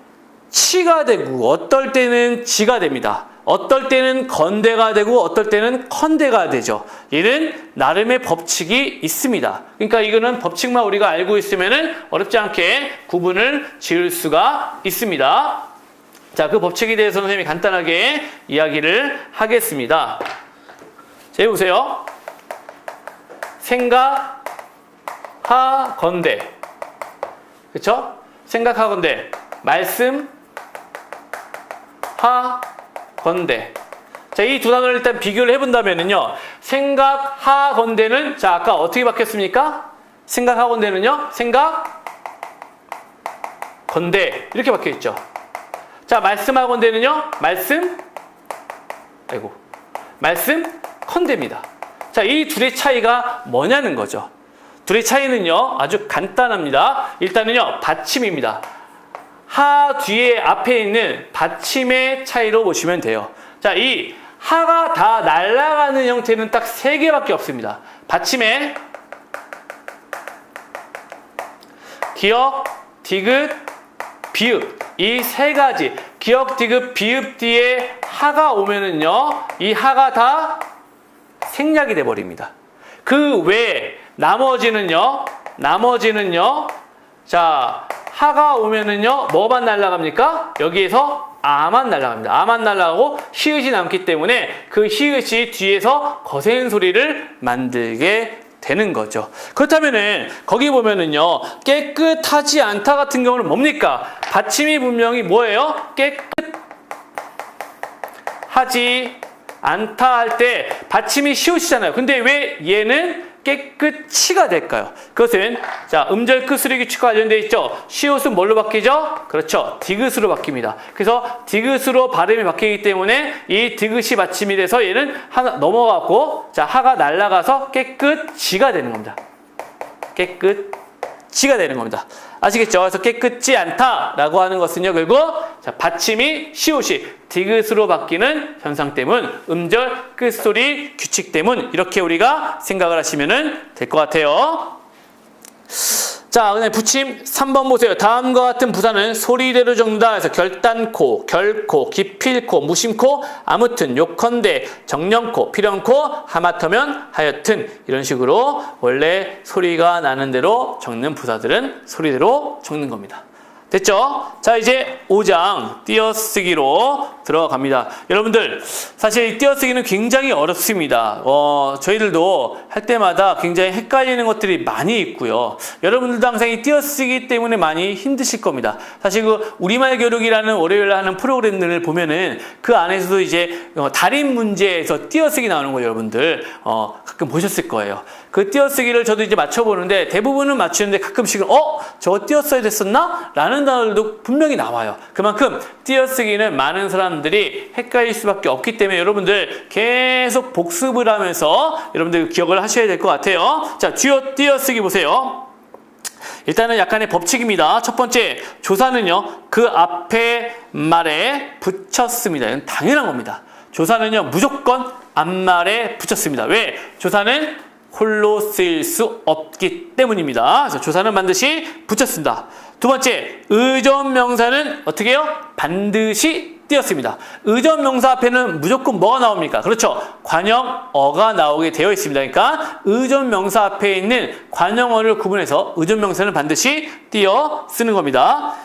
치가 되고 어떨 때는 지가 됩니다. 어떨 때는 건대가 되고 어떨 때는 컨대가 되죠. 얘는 나름의 법칙이 있습니다. 그러니까 이거는 법칙만 우리가 알고 있으면은 어렵지 않게 구분을 지을 수가 있습니다. 자, 그 법칙에 대해서 선생님이 간단하게 이야기를 하겠습니다. 자, 보세요. 생각하건대. 그쵸? 생각하건대. 말씀하건대. 자, 이 두 단어를 일단 비교를 해본다면은요. 생각하건대는, 자, 아까 어떻게 바뀌었습니까? 생각하건대는요. 생각건대. 이렇게 바뀌어있죠. 자, 말씀하건대는요. 말씀컨대입니다. 자, 이 둘의 차이가 뭐냐는 거죠. 둘의 차이는요. 아주 간단합니다. 일단은요. 받침입니다. 하 뒤에 앞에 있는 받침의 차이로 보시면 돼요. 자, 이 하가 다 날아가는 형태는 딱 3개밖에 없습니다. 받침에 기역, 디귿, 비읍. 이 3가지. 기역, 디귿, 비읍 뒤에 하가 오면은요. 이 하가 다 생략이 돼 버립니다. 그 외에 나머지는요. 자, 하가 오면은요. 뭐만 날아갑니까? 여기에서 아만 날아갑니다. 아만 날아가고 히읗이 남기 때문에 그 히읗이 뒤에서 거센 소리를 만들게 되는 거죠. 그렇다면은 거기 보면은요. 깨끗하지 않다 같은 경우는 뭡니까? 받침이 분명히 뭐예요? 깨끗하지 않다 할 때 받침이 시옷이잖아요. 근데 왜 얘는 깨끗이가 될까요? 그것은 자, 음절 끝소리 규칙과 관련되어 있죠. 시옷은 뭘로 바뀌죠? 그렇죠. 디귿으로 바뀝니다. 그래서 디귿으로 발음이 바뀌기 때문에 이 디귿이 받침이 돼서 얘는 하나 넘어가고 자, 하가 날아가서 깨끗이가 되는 겁니다. 깨끗이가 되는 겁니다. 아시겠죠? 그래서 깨끗지 않다라고 하는 것은요, 결국 자, 받침이 시옷이 디귿으로 바뀌는 현상 때문, 음절 끝소리 규칙 때문 이렇게 우리가 생각을 하시면 될 것 같아요. 자, 그다음에 붙임 3번 보세요. 다음과 같은 부사는 소리대로 적는다 해서 결단코, 결코, 기필코, 무심코, 아무튼, 요컨대, 정령코, 필연코, 하마터면, 하여튼 이런 식으로 원래 소리가 나는 대로 적는 부사들은 소리대로 적는 겁니다. 됐죠? 자, 이제 5장 띄어쓰기로 들어갑니다. 여러분들 사실 이 띄어쓰기는 굉장히 어렵습니다. 저희들도 할 때마다 굉장히 헷갈리는 것들이 많이 있고요. 여러분들도 항상 이 띄어쓰기 때문에 많이 힘드실 겁니다. 사실 그 우리말 교육이라는 월요일에 하는 프로그램들을 보면은 그 안에서도 이제 달인 문제에서 띄어쓰기 나오는 거 여러분들 가끔 보셨을 거예요. 그 띄어쓰기를 저도 이제 맞춰보는데 대부분은 맞추는데 가끔씩은 저거 띄어써야 됐었나? 라는 단어들도 분명히 나와요. 그만큼 띄어쓰기는 많은 사람들이 헷갈릴 수밖에 없기 때문에 여러분들 계속 복습을 하면서 여러분들 기억을 하셔야 될 것 같아요. 자, 주요 띄어쓰기 보세요. 일단은 약간의 법칙입니다. 첫 번째, 조사는요, 그 앞에 말에 붙였습니다. 이건 당연한 겁니다. 조사는요, 무조건 앞말에 붙였습니다. 왜? 조사는 홀로 쓰일 수 없기 때문입니다. 그래서 조사는 반드시 붙였습니다. 두 번째, 의존명사는 어떻게 해요? 반드시 띄었습니다. 의존명사 앞에는 무조건 뭐가 나옵니까? 그렇죠. 관형어가 나오게 되어 있습니다. 그러니까 의존명사 앞에 있는 관형어를 구분해서 의존명사는 반드시 띄어 쓰는 겁니다.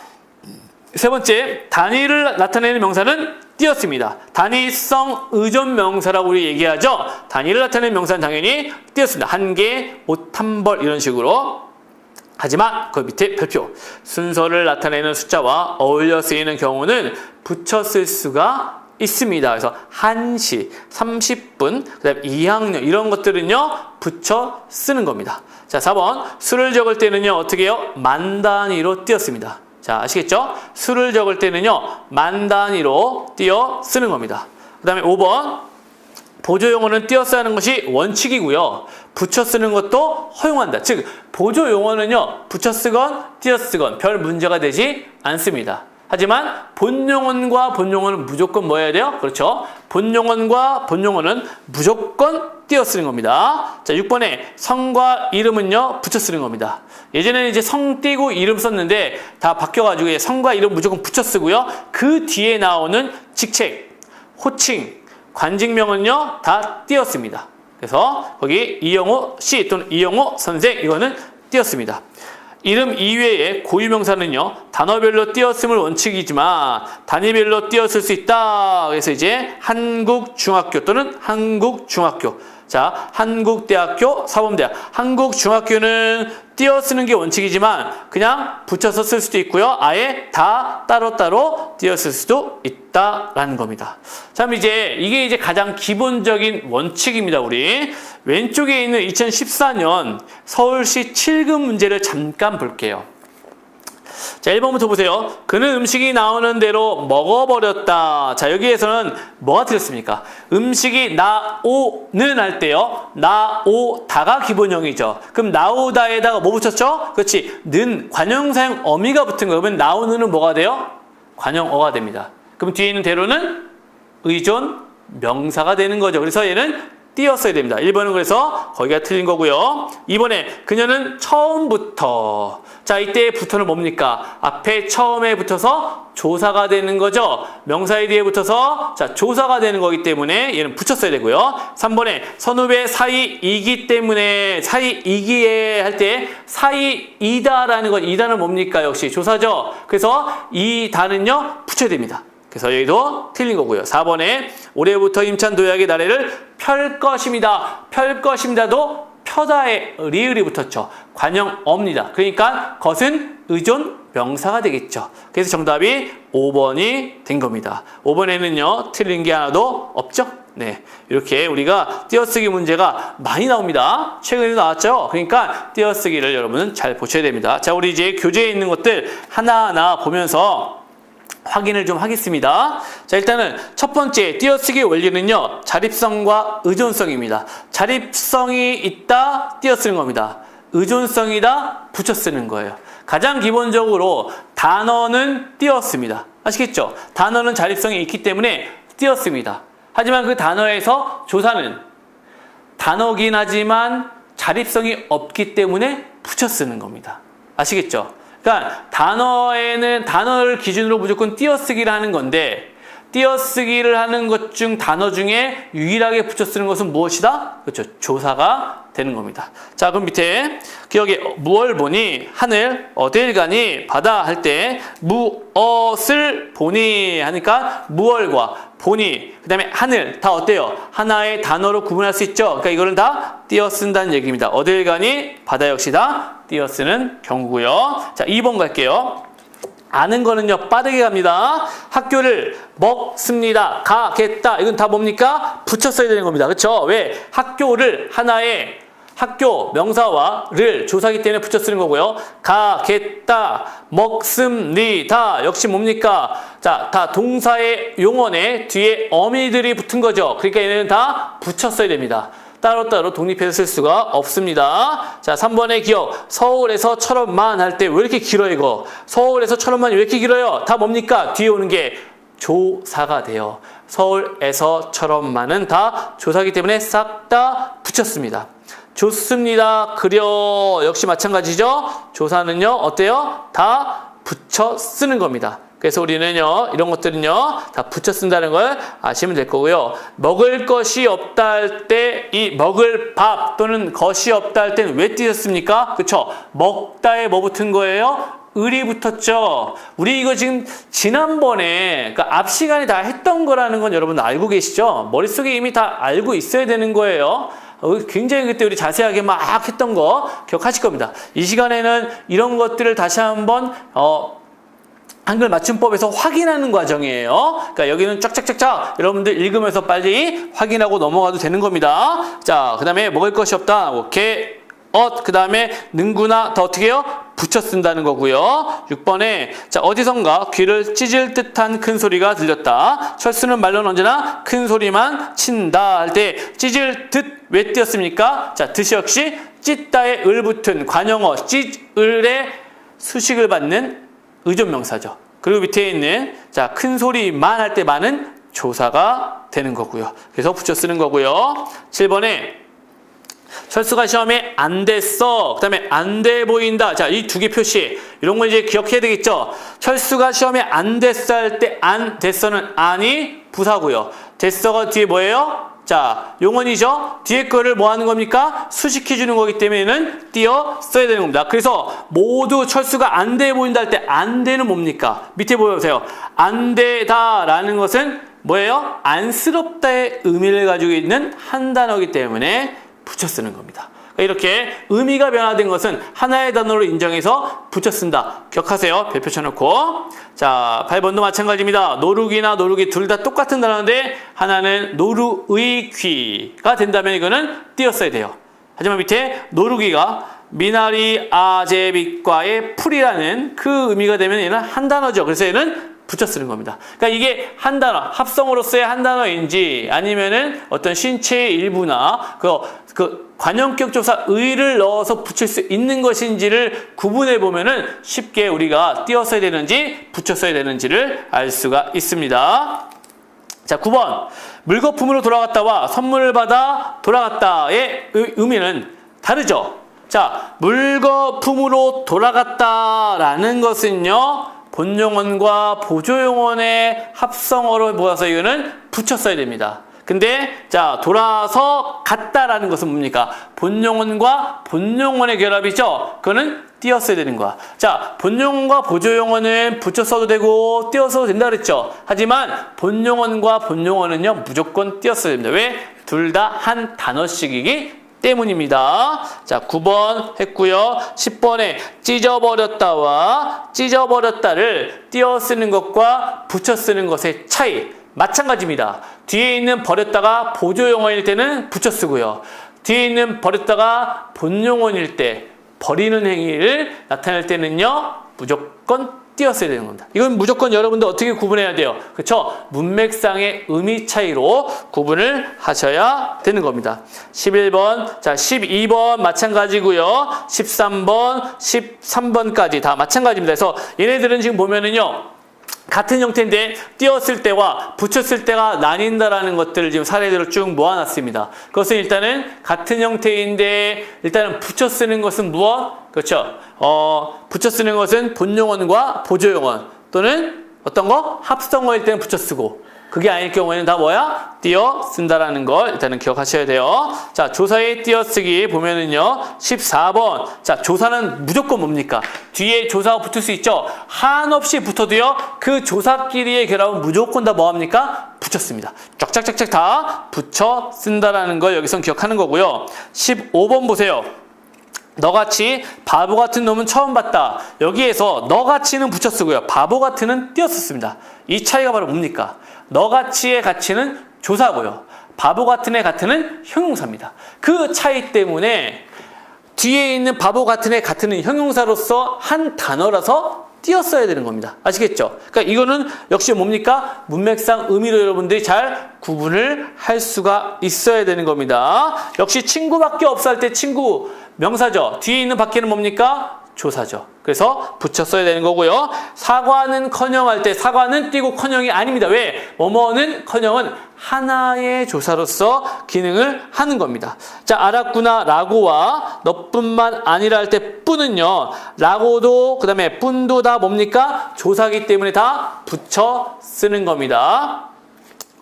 세 번째, 단위를 나타내는 명사는 띄었습니다. 단위성 의존명사라고 우리 얘기하죠. 단위를 나타내는 명사는 당연히 띄었습니다. 한 개, 옷 한 벌 이런 식으로. 하지만 그 밑에 별표, 순서를 나타내는 숫자와 어울려 쓰이는 경우는 붙여 쓸 수가 있습니다. 그래서 1시, 30분, 그 다음에 2학년 이런 것들은요 붙여 쓰는 겁니다. 자, 4번 수를 적을 때는요 어떻게 해요? 만 단위로 띄었습니다. 자, 아시겠죠? 수를 적을 때는요 만 단위로 띄어 쓰는 겁니다. 그 다음에 5번 보조용어는 띄어서 하는 것이 원칙이고요. 붙여 쓰는 것도 허용한다. 즉 보조용어는요 붙여 쓰건 띄어 쓰건 별 문제가 되지 않습니다. 하지만 본용어과 본용어는 무조건 뭐 해야 돼요? 그렇죠. 본용어과 본용어는 무조건 띄어 쓰는 겁니다. 자, 6번에 성과 이름은요, 붙여 쓰는 겁니다. 예전에는 이제 성 띄고 이름 썼는데 다 바뀌어가지고 성과 이름 무조건 붙여 쓰고요. 그 뒤에 나오는 직책, 호칭, 관직명은요, 다 띄었습니다. 그래서 거기 이영호 씨 또는 이영호 선생 이거는 띄었습니다. 이름 이외에 고유명사는요, 단어별로 띄었음을 원칙이지만 단위별로 띄었을 수 있다. 그래서 이제 한국중학교 또는 한국중학교. 자, 한국대학교, 사범대학. 한국중학교는 띄어쓰는 게 원칙이지만 그냥 붙여서 쓸 수도 있고요. 아예 다 따로따로 띄어쓸 수도 있다라는 겁니다. 자, 그럼 이게 이제 가장 기본적인 원칙입니다. 우리 왼쪽에 있는 2014년 서울시 7급 문제를 잠깐 볼게요. 자, 1번부터 보세요. 그는 음식이 나오는 대로 먹어버렸다. 자, 여기에서는 뭐가 틀렸습니까? 음식이 나오는 할 때요, 나오다가 기본형이죠. 그럼 나오다에다가 뭐 붙였죠? 그렇지, 는 관형사형 어미가 붙은 거. 그러면 나오는은 뭐가 돼요? 관형어가 됩니다. 그럼 뒤에 있는 대로는 의존 명사가 되는 거죠. 그래서 얘는 띄었어야 됩니다. 1번은 그래서 거기가 틀린 거고요. 2번에 그녀는 처음부터. 자, 이때 부터는 뭡니까? 앞에 처음에 붙어서 조사가 되는 거죠. 명사에 뒤에 붙어서 자, 조사가 되는 거기 때문에 얘는 붙였어야 되고요. 3번에 선후배 사이이기 때문에 사이이기에 할 때 사이이다라는 것, 이다는 뭡니까? 역시 조사죠. 그래서 이 다는요, 붙여야 됩니다. 그래서 여기도 틀린 거고요. 4번에 올해부터 힘찬 도약의 나래를 펼 것입니다. 펼 것입니다도 펴다에 리을이 붙었죠. 관형어입니다. 그러니까 것은 의존 명사가 되겠죠. 그래서 정답이 5번이 된 겁니다. 5번에는요, 틀린 게 하나도 없죠. 네, 이렇게 우리가 띄어쓰기 문제가 많이 나옵니다. 최근에도 나왔죠. 그러니까 띄어쓰기를 여러분은 잘 보셔야 됩니다. 자, 우리 이제 교재에 있는 것들 하나하나 보면서 확인을 좀 하겠습니다. 자, 일단은 첫 번째 띄어쓰기 원리는요, 자립성과 의존성입니다. 자립성이 있다, 띄어쓰는 겁니다. 의존성이다, 붙여 쓰는 거예요. 가장 기본적으로 단어는 띄었습니다. 아시겠죠? 단어는 자립성이 있기 때문에 띄었습니다. 하지만 그 단어에서 조사는 단어긴 하지만 자립성이 없기 때문에 붙여 쓰는 겁니다. 아시겠죠? 그러니까 단어에는 단어를 기준으로 무조건 띄어쓰기를 하는 건데, 띄어쓰기를 하는 것 중 단어 중에 유일하게 붙여 쓰는 것은 무엇이다? 그렇죠. 조사가 되는 겁니다. 자, 그럼 밑에 기억에 무얼 보니, 하늘, 어딜 가니, 바다 할 때 무엇을 보니 하니까 무얼과 보니, 그 다음에 하늘 다 어때요? 하나의 단어로 구분할 수 있죠. 그러니까 이거는 다 띄어 쓴다는 얘기입니다. 어딜 가니, 바다 역시 다 띄어 쓰는 경우고요. 자, 2번 갈게요. 아는 거는요, 빠르게 갑니다. 학교를 먹습니다. 가겠다. 이건 다 뭡니까? 붙여 써야 되는 겁니다. 그렇죠? 왜? 학교를 하나의 학교 명사와를 조사하기 때문에 붙여 쓰는 거고요. 가겠다, 먹습니다. 역시 뭡니까? 자, 다 동사의 용언에 뒤에 어미들이 붙은 거죠. 그러니까 얘네는 다 붙여 써야 됩니다. 따로따로 독립해서 쓸 수가 없습니다. 자, 3번의 기억. 서울에서처럼만 할 때 왜 이렇게 길어요, 이거? 서울에서처럼만이 왜 이렇게 길어요? 다 뭡니까? 뒤에 오는 게 조사가 돼요. 서울에서처럼만은 다 조사기 때문에 싹 다 붙였습니다. 좋습니다. 그려. 역시 마찬가지죠? 조사는요, 어때요? 다 붙여 쓰는 겁니다. 그래서 우리는요, 이런 것들은요, 다 붙여 쓴다는 걸 아시면 될 거고요. 먹을 것이 없다 할 때 이 먹을 밥 또는 것이 없다 할 때는 왜 띄었습니까? 그쵸? 먹다에 뭐 붙은 거예요? 을이 붙었죠. 우리 이거 지금 지난번에, 그러니까 앞 시간에 다 했던 거라는 건 여러분 알고 계시죠? 머릿속에 이미 다 알고 있어야 되는 거예요. 굉장히 그때 우리 자세하게 막 했던 거 기억하실 겁니다. 이 시간에는 이런 것들을 다시 한번 한글 맞춤법에서 확인하는 과정이에요. 그러니까 여기는 쫙쫙쫙쫙 여러분들 읽으면서 빨리 확인하고 넘어가도 되는 겁니다. 자, 그 다음에 먹을 것이 없다. 오케이. 그 다음에 능구나 더 어떻게 해요? 붙여 쓴다는 거고요. 6번에 자, 어디선가 귀를 찢을 듯한 큰 소리가 들렸다. 철수는 말로는 언제나 큰 소리만 친다 할 때 찢을 듯 왜 띄었습니까? 자, 듯이 역시 찢다에 을 붙은 관형어 찢을의 수식을 받는 의존명사죠. 그리고 밑에 있는 자, 큰 소리만 할 때 만은 조사가 되는 거고요. 그래서 붙여 쓰는 거고요. 7번에 철수가 시험에 안 됐어. 그 다음에 안 돼 보인다. 자, 이 두 개 표시. 이런 거 이제 기억해야 되겠죠? 철수가 시험에 안 됐어 할 때 안 됐어는 아니 부사고요. 됐어가 뒤에 뭐예요? 자, 용언이죠? 뒤에 거를 뭐 하는 겁니까? 수식해 주는 거기 때문에는 띄어 써야 되는 겁니다. 그래서 모두 철수가 안 돼 보인다 할 때 안 돼는 뭡니까? 밑에 보세요. 안 되다 라는 것은 뭐예요? 안쓰럽다의 의미를 가지고 있는 한 단어이기 때문에 붙여 쓰는 겁니다. 이렇게 의미가 변화된 것은 하나의 단어로 인정해서 붙여 쓴다. 기억하세요. 별표 쳐놓고. 자, 8번도 마찬가지입니다. 노루기나 노루기 둘 다 똑같은 단어인데 하나는 노루의귀가 된다면 이거는 띄어 써야 돼요. 하지만 밑에 노루기가 미나리 아제빛과의 풀이라는 그 의미가 되면 얘는 한 단어죠. 그래서 얘는 붙여 쓰는 겁니다. 그러니까 이게 한 단어, 합성어로서의 한 단어인지 아니면은 어떤 신체의 일부나 그 관형격 조사 의를 넣어서 붙일 수 있는 것인지를 구분해 보면은 쉽게 우리가 띄어 써야 되는지 붙여 써야 되는지를 알 수가 있습니다. 자, 9번. 물거품으로 돌아갔다와 선물을 받아 돌아갔다의 의미는 다르죠. 자, 물거품으로 돌아갔다라는 것은요. 본용언과 보조용언의 합성어로 모아서 이거는 붙여 써야 됩니다. 근데 자, 돌아서 갔다라는 것은 뭡니까? 본용언과 본용언의 결합이죠. 그거는 띄어 써야 되는 거야. 자, 본용언과 보조용언은 붙여 써도 되고 띄어 써도 된다 그랬죠. 하지만 본용언과 본용언은요 무조건 띄어 써야 됩니다. 왜? 둘 다 한 단어씩이기 때문입니다. 자, 9번 했고요. 10번에 찢어버렸다와 찢어버렸다를 띄어 쓰는 것과 붙여 쓰는 것의 차이 마찬가지입니다. 뒤에 있는 버렸다가 보조용어일 때는 붙여 쓰고요. 뒤에 있는 버렸다가 본용어일 때 버리는 행위를 나타낼 때는요 무조건 띄어 써야 되는 겁니다. 이건 무조건 여러분들 어떻게 구분해야 돼요? 그렇죠? 문맥상의 의미 차이로 구분을 하셔야 되는 겁니다. 11번, 자 12번 마찬가지고요. 13번, 13번까지 다 마찬가지입니다. 그래서 얘네들은 지금 보면은요. 같은 형태인데 띄었을 때와 붙였을 때가 나뉜다라는 것들을 지금 사례들을 쭉 모아놨습니다. 그것은 일단은 같은 형태인데 일단은 붙여 쓰는 것은 무엇? 그렇죠. 붙여 쓰는 것은 본용언과 보조용언 또는 어떤 거? 합성어일 때는 붙여 쓰고 그게 아닐 경우에는 다 뭐야? 띄어 쓴다라는 걸 일단은 기억하셔야 돼요. 자, 조사의 띄어쓰기 보면은요. 14번. 자, 조사는 무조건 뭡니까? 뒤에 조사가 붙을 수 있죠. 한없이 붙어도요. 그 조사끼리의 결합은 무조건 다 뭐합니까? 붙였습니다. 쫙쫙쫙쫙 다 붙여 쓴다라는 걸 여기선 기억하는 거고요. 15번 보세요. 너같이 바보 같은 놈은 처음 봤다. 여기에서 너같이는 붙여 쓰고요. 바보 같은은 띄어 썼습니다. 이 차이가 바로 뭡니까? 너같이의 가치는 조사고요. 바보 같은의 같은은 형용사입니다. 그 차이 때문에 뒤에 있는 바보 같은의 같은은 형용사로서 한 단어라서 띄어 써야 되는 겁니다. 아시겠죠? 그러니까 이거는 역시 뭡니까? 문맥상 의미로 여러분들이 잘 구분을 할 수가 있어야 되는 겁니다. 역시 친구밖에 없어 할 때 친구 명사죠. 뒤에 있는 밖에는 뭡니까? 조사죠. 그래서 붙여 써야 되는 거고요. 사과는커녕 할 때 사과는 띄고 커녕이 아닙니다. 왜? 뭐뭐는 커녕은 하나의 조사로서 기능을 하는 겁니다. 자, 알았구나 라고와 너뿐만 아니라 할 때 뿐은요. 라고도 그 다음에 뿐도 다 뭡니까? 조사기 때문에 다 붙여 쓰는 겁니다.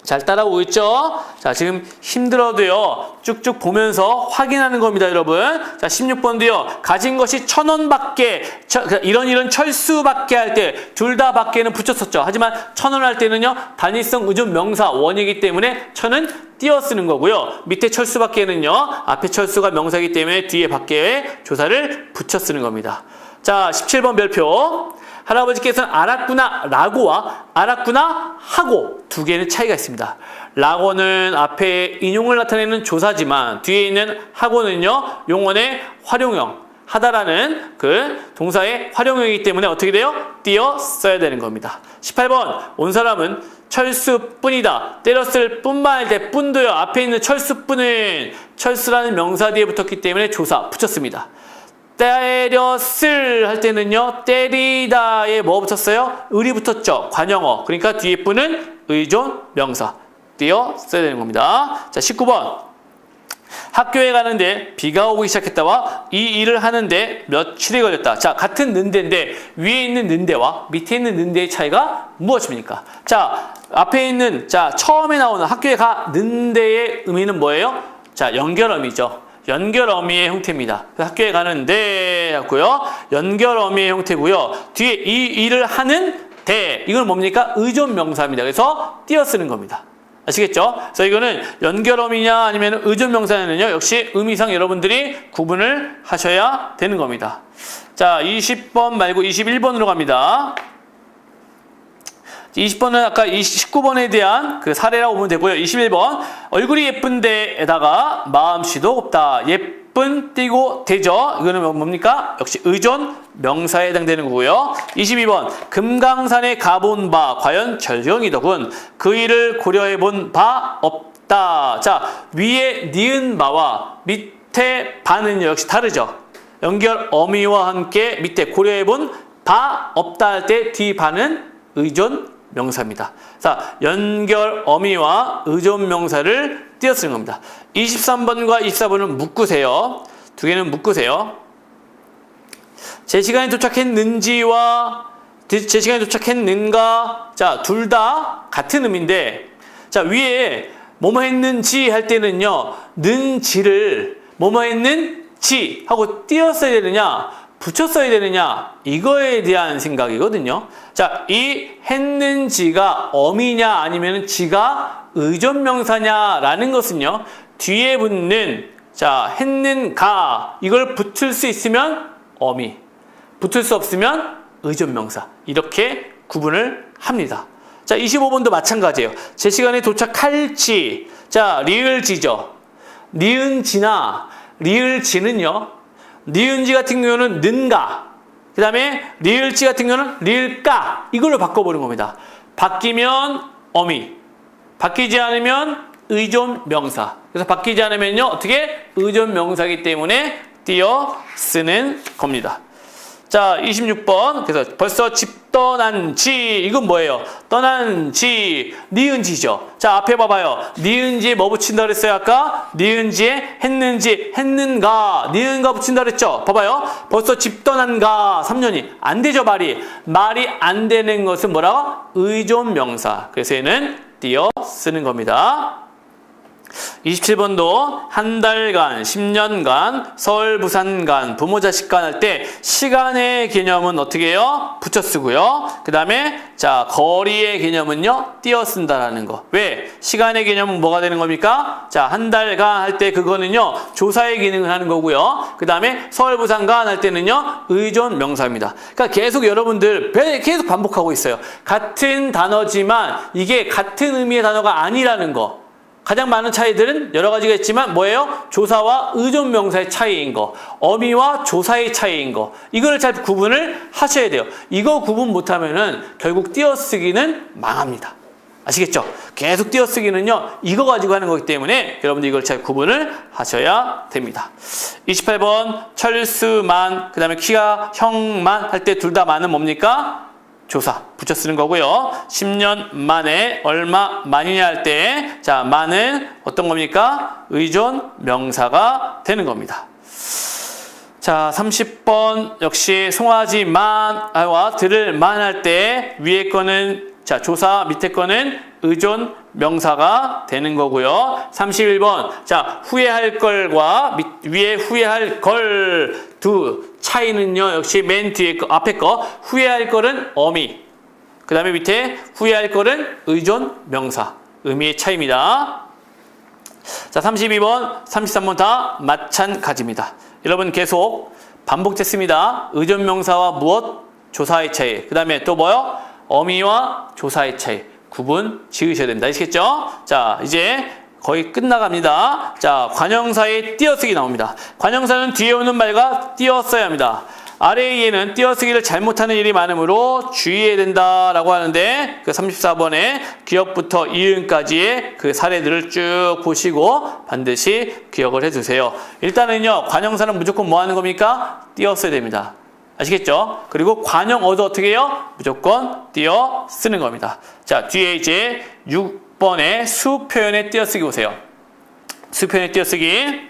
잘 따라오고 있죠? 자, 지금 힘들어도요. 쭉쭉 보면서 확인하는 겁니다, 여러분. 자, 16번도요. 가진 것이 1,000원밖에, 이런 철수밖에 할 때, 둘 다 밖에는 붙였었죠. 하지만 1,000원 할 때는요. 단위성 의존 명사 원이기 때문에 1,000은 띄어 쓰는 거고요. 밑에 철수밖에는요. 앞에 철수가 명사이기 때문에 뒤에 밖에 조사를 붙여 쓰는 겁니다. 자, 17번 별표. 할아버지께서는 알았구나 라고와 알았구나 하고 두 개는 차이가 있습니다. 라고는 앞에 인용을 나타내는 조사지만 뒤에 있는 하고는요. 용언의 활용형 하다라는 그 동사의 활용형이기 때문에 어떻게 돼요? 띄어 써야 되는 겁니다. 18번 온 사람은 철수뿐이다. 때렸을 뿐만 할 때 뿐도요. 앞에 있는 철수뿐은 철수라는 명사 뒤에 붙었기 때문에 조사 붙였습니다. 때렸을 할 때는요, 때리다에 뭐 붙었어요? 을이 붙었죠. 관형어. 그러니까 뒤에 분은 의존 명사. 띄어 써야 되는 겁니다. 자, 19번. 학교에 가는데 비가 오기 시작했다와 이 일을 하는데 며칠이 걸렸다. 자, 같은 는데인데 위에 있는 는데와 밑에 있는 는데의 차이가 무엇입니까? 자, 앞에 있는 자 처음에 나오는 학교에 가 는데의 의미는 뭐예요? 자, 연결어미죠. 연결어미의 형태입니다. 학교에 가는데 하고요. 연결어미의 형태고요. 뒤에 이 일을 하는 대 이건 뭡니까? 의존 명사입니다. 그래서 띄어 쓰는 겁니다. 아시겠죠? 그래서 이거는 연결어미냐 아니면 의존 명사냐는요. 역시 의미상 여러분들이 구분을 하셔야 되는 겁니다. 자, 20번 말고 21번으로 갑니다. 20번은 아까 19번에 대한 그 사례라고 보면 되고요. 21번. 얼굴이 예쁜데에다가 마음씨도 없다. 예쁜 띄고 되죠. 이거는 뭡니까? 역시 의존 명사에 해당되는 거고요. 22번. 금강산에 가본 바 과연 절경이더군. 그 일을 고려해 본 바 없다. 자, 위에 니은 바와 밑에 바는 역시 다르죠. 연결 어미와 함께 밑에 고려해 본 바 없다 할 때 뒤 바는 의존 명사입니다. 자, 연결 어미와 의존 명사를 띄어 쓰는 겁니다. 23번과 24번은 묶으세요. 두 개는 묶으세요. 제 시간에 도착했는지와 제 시간에 도착했는가, 자, 둘 다 같은 의미인데, 자, 위에 뭐뭐 했는지 할 때는요, 는지를 뭐뭐 했는지 하고 띄어 써야 되느냐, 붙여 써야 되느냐, 이거에 대한 생각이거든요. 자, 이 했는지가 어미냐 아니면 지가 의존명사냐라는 것은요, 뒤에 붙는 자, 했는가 이걸 붙을 수 있으면 어미, 붙을 수 없으면 의존명사, 이렇게 구분을 합니다. 자, 25번도 마찬가지예요. 제 시간에 도착할지, 자, 리을지죠. 리은지나 리을지는요, 리은지 같은 경우는 는가, 그 다음에 리을지 같은 경우는 리을까, 이걸로 바꿔보는 겁니다. 바뀌면 어미, 바뀌지 않으면 의존 명사. 그래서 바뀌지 않으면요, 어떻게? 의존 명사이기 때문에 띄어 쓰는 겁니다. 자, 26번. 그래서 벌써 집 떠난 지, 이건 뭐예요? 떠난 지, 니은지죠. 자, 앞에 봐봐요. 니은지에 뭐 붙인다 그랬어요, 아까? 니은지에 했는지, 했는가, 니은가 붙인다 그랬죠? 봐봐요. 벌써 집 떠난가, 3년이. 안 되죠, 말이. 말이 안 되는 것은 뭐라고? 의존 명사. 그래서 얘는 띄어 쓰는 겁니다. 27번도 한 달간, 10년간, 서울, 부산 간, 부모, 자식 간 할 때 시간의 개념은 어떻게 해요? 붙여 쓰고요. 그 다음에 자, 거리의 개념은요, 띄어 쓴다라는 거. 왜? 시간의 개념은 뭐가 되는 겁니까? 자, 한 달간 할 때 그거는요, 조사의 기능을 하는 거고요. 그 다음에 서울, 부산 간 할 때는요, 의존 명사입니다. 그러니까 계속 여러분들 계속 반복하고 있어요. 같은 단어지만 이게 같은 의미의 단어가 아니라는 거. 가장 많은 차이들은 여러 가지가 있지만 뭐예요? 조사와 의존 명사의 차이인 거, 어미와 조사의 차이인 거, 이거를 잘 구분을 하셔야 돼요. 이거 구분 못하면은 결국 띄어쓰기는 망합니다. 아시겠죠? 계속 띄어쓰기는요, 이거 가지고 하는 거기 때문에 여러분들 이걸 잘 구분을 하셔야 됩니다. 28번 철수만, 그 다음에 키가 형만 할 때 둘 다 만은 뭡니까? 조사 붙여 쓰는 거고요. 10년 만에 얼마 만이냐 할 때, 자, 만은 어떤 겁니까? 의존 명사가 되는 겁니다. 자, 30번 역시 송아지만과 들을만 할 때 위에 거는 자, 조사, 밑에 거는 의존 명사가 되는 거고요. 31번 자, 후회할 걸과 위에 후회할 걸 두 차이는요, 역시 맨 뒤에 거, 앞에 거 후회할 걸은 어미, 그 다음에 밑에 후회할 걸은 의존 명사, 의미의 차이입니다. 자, 32번, 33번 다 마찬가지입니다. 여러분 계속 반복됐습니다. 의존 명사와 무엇? 조사의 차이. 그 다음에 또 뭐요? 어미와 조사의 차이. 구분 지으셔야 됩니다. 아시겠죠? 자, 이제 거의 끝나갑니다. 자, 관형사의 띄어쓰기 나옵니다. 관형사는 뒤에 오는 말과 띄어 써야 합니다. 아래의 예는 띄어쓰기를 잘못하는 일이 많으므로 주의해야 된다라고 하는데 그 34번에 기억부터 이응까지의 그 사례들을 쭉 보시고 반드시 기억을 해두세요. 일단은요, 관형사는 무조건 뭐 하는 겁니까? 띄어 써야 됩니다. 아시겠죠? 그리고 관형어도 어떻게 해요? 무조건 띄어 쓰는 겁니다. 자, 뒤에 이제 6번에 수 표현의 띄어쓰기 보세요. 수 표현의 띄어쓰기.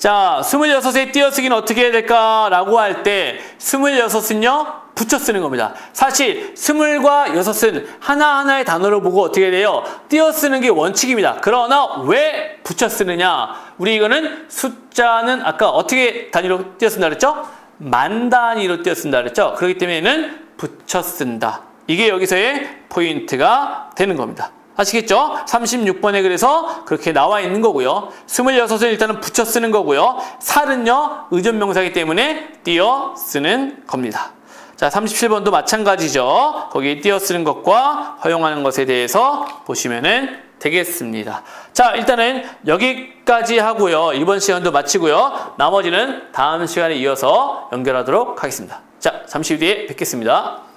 자, 26의 띄어쓰기는 어떻게 해야 될까라고 할 때 26은요 붙여 쓰는 겁니다. 사실 20과 6은 하나하나의 단어를 보고 어떻게 돼요? 띄어 쓰는 게 원칙입니다. 그러나 왜 붙여 쓰느냐? 우리 이거는 숫자는 아까 어떻게 단위로 띄어 쓴다 그랬죠? 만 단위로 띄어 쓴다 그랬죠? 그렇기 때문에는 붙여 쓴다. 이게 여기서의 포인트가 되는 겁니다. 아시겠죠? 36번에 그래서 그렇게 나와 있는 거고요. 26은 일단은 붙여 쓰는 거고요. 살은요, 의존명사이기 때문에 띄어 쓰는 겁니다. 자, 37번도 마찬가지죠. 거기 띄어 쓰는 것과 허용하는 것에 대해서 보시면은 되겠습니다. 자, 일단은 여기까지 하고요. 이번 시간도 마치고요. 나머지는 다음 시간에 이어서 연결하도록 하겠습니다. 자, 잠시 뒤에 뵙겠습니다.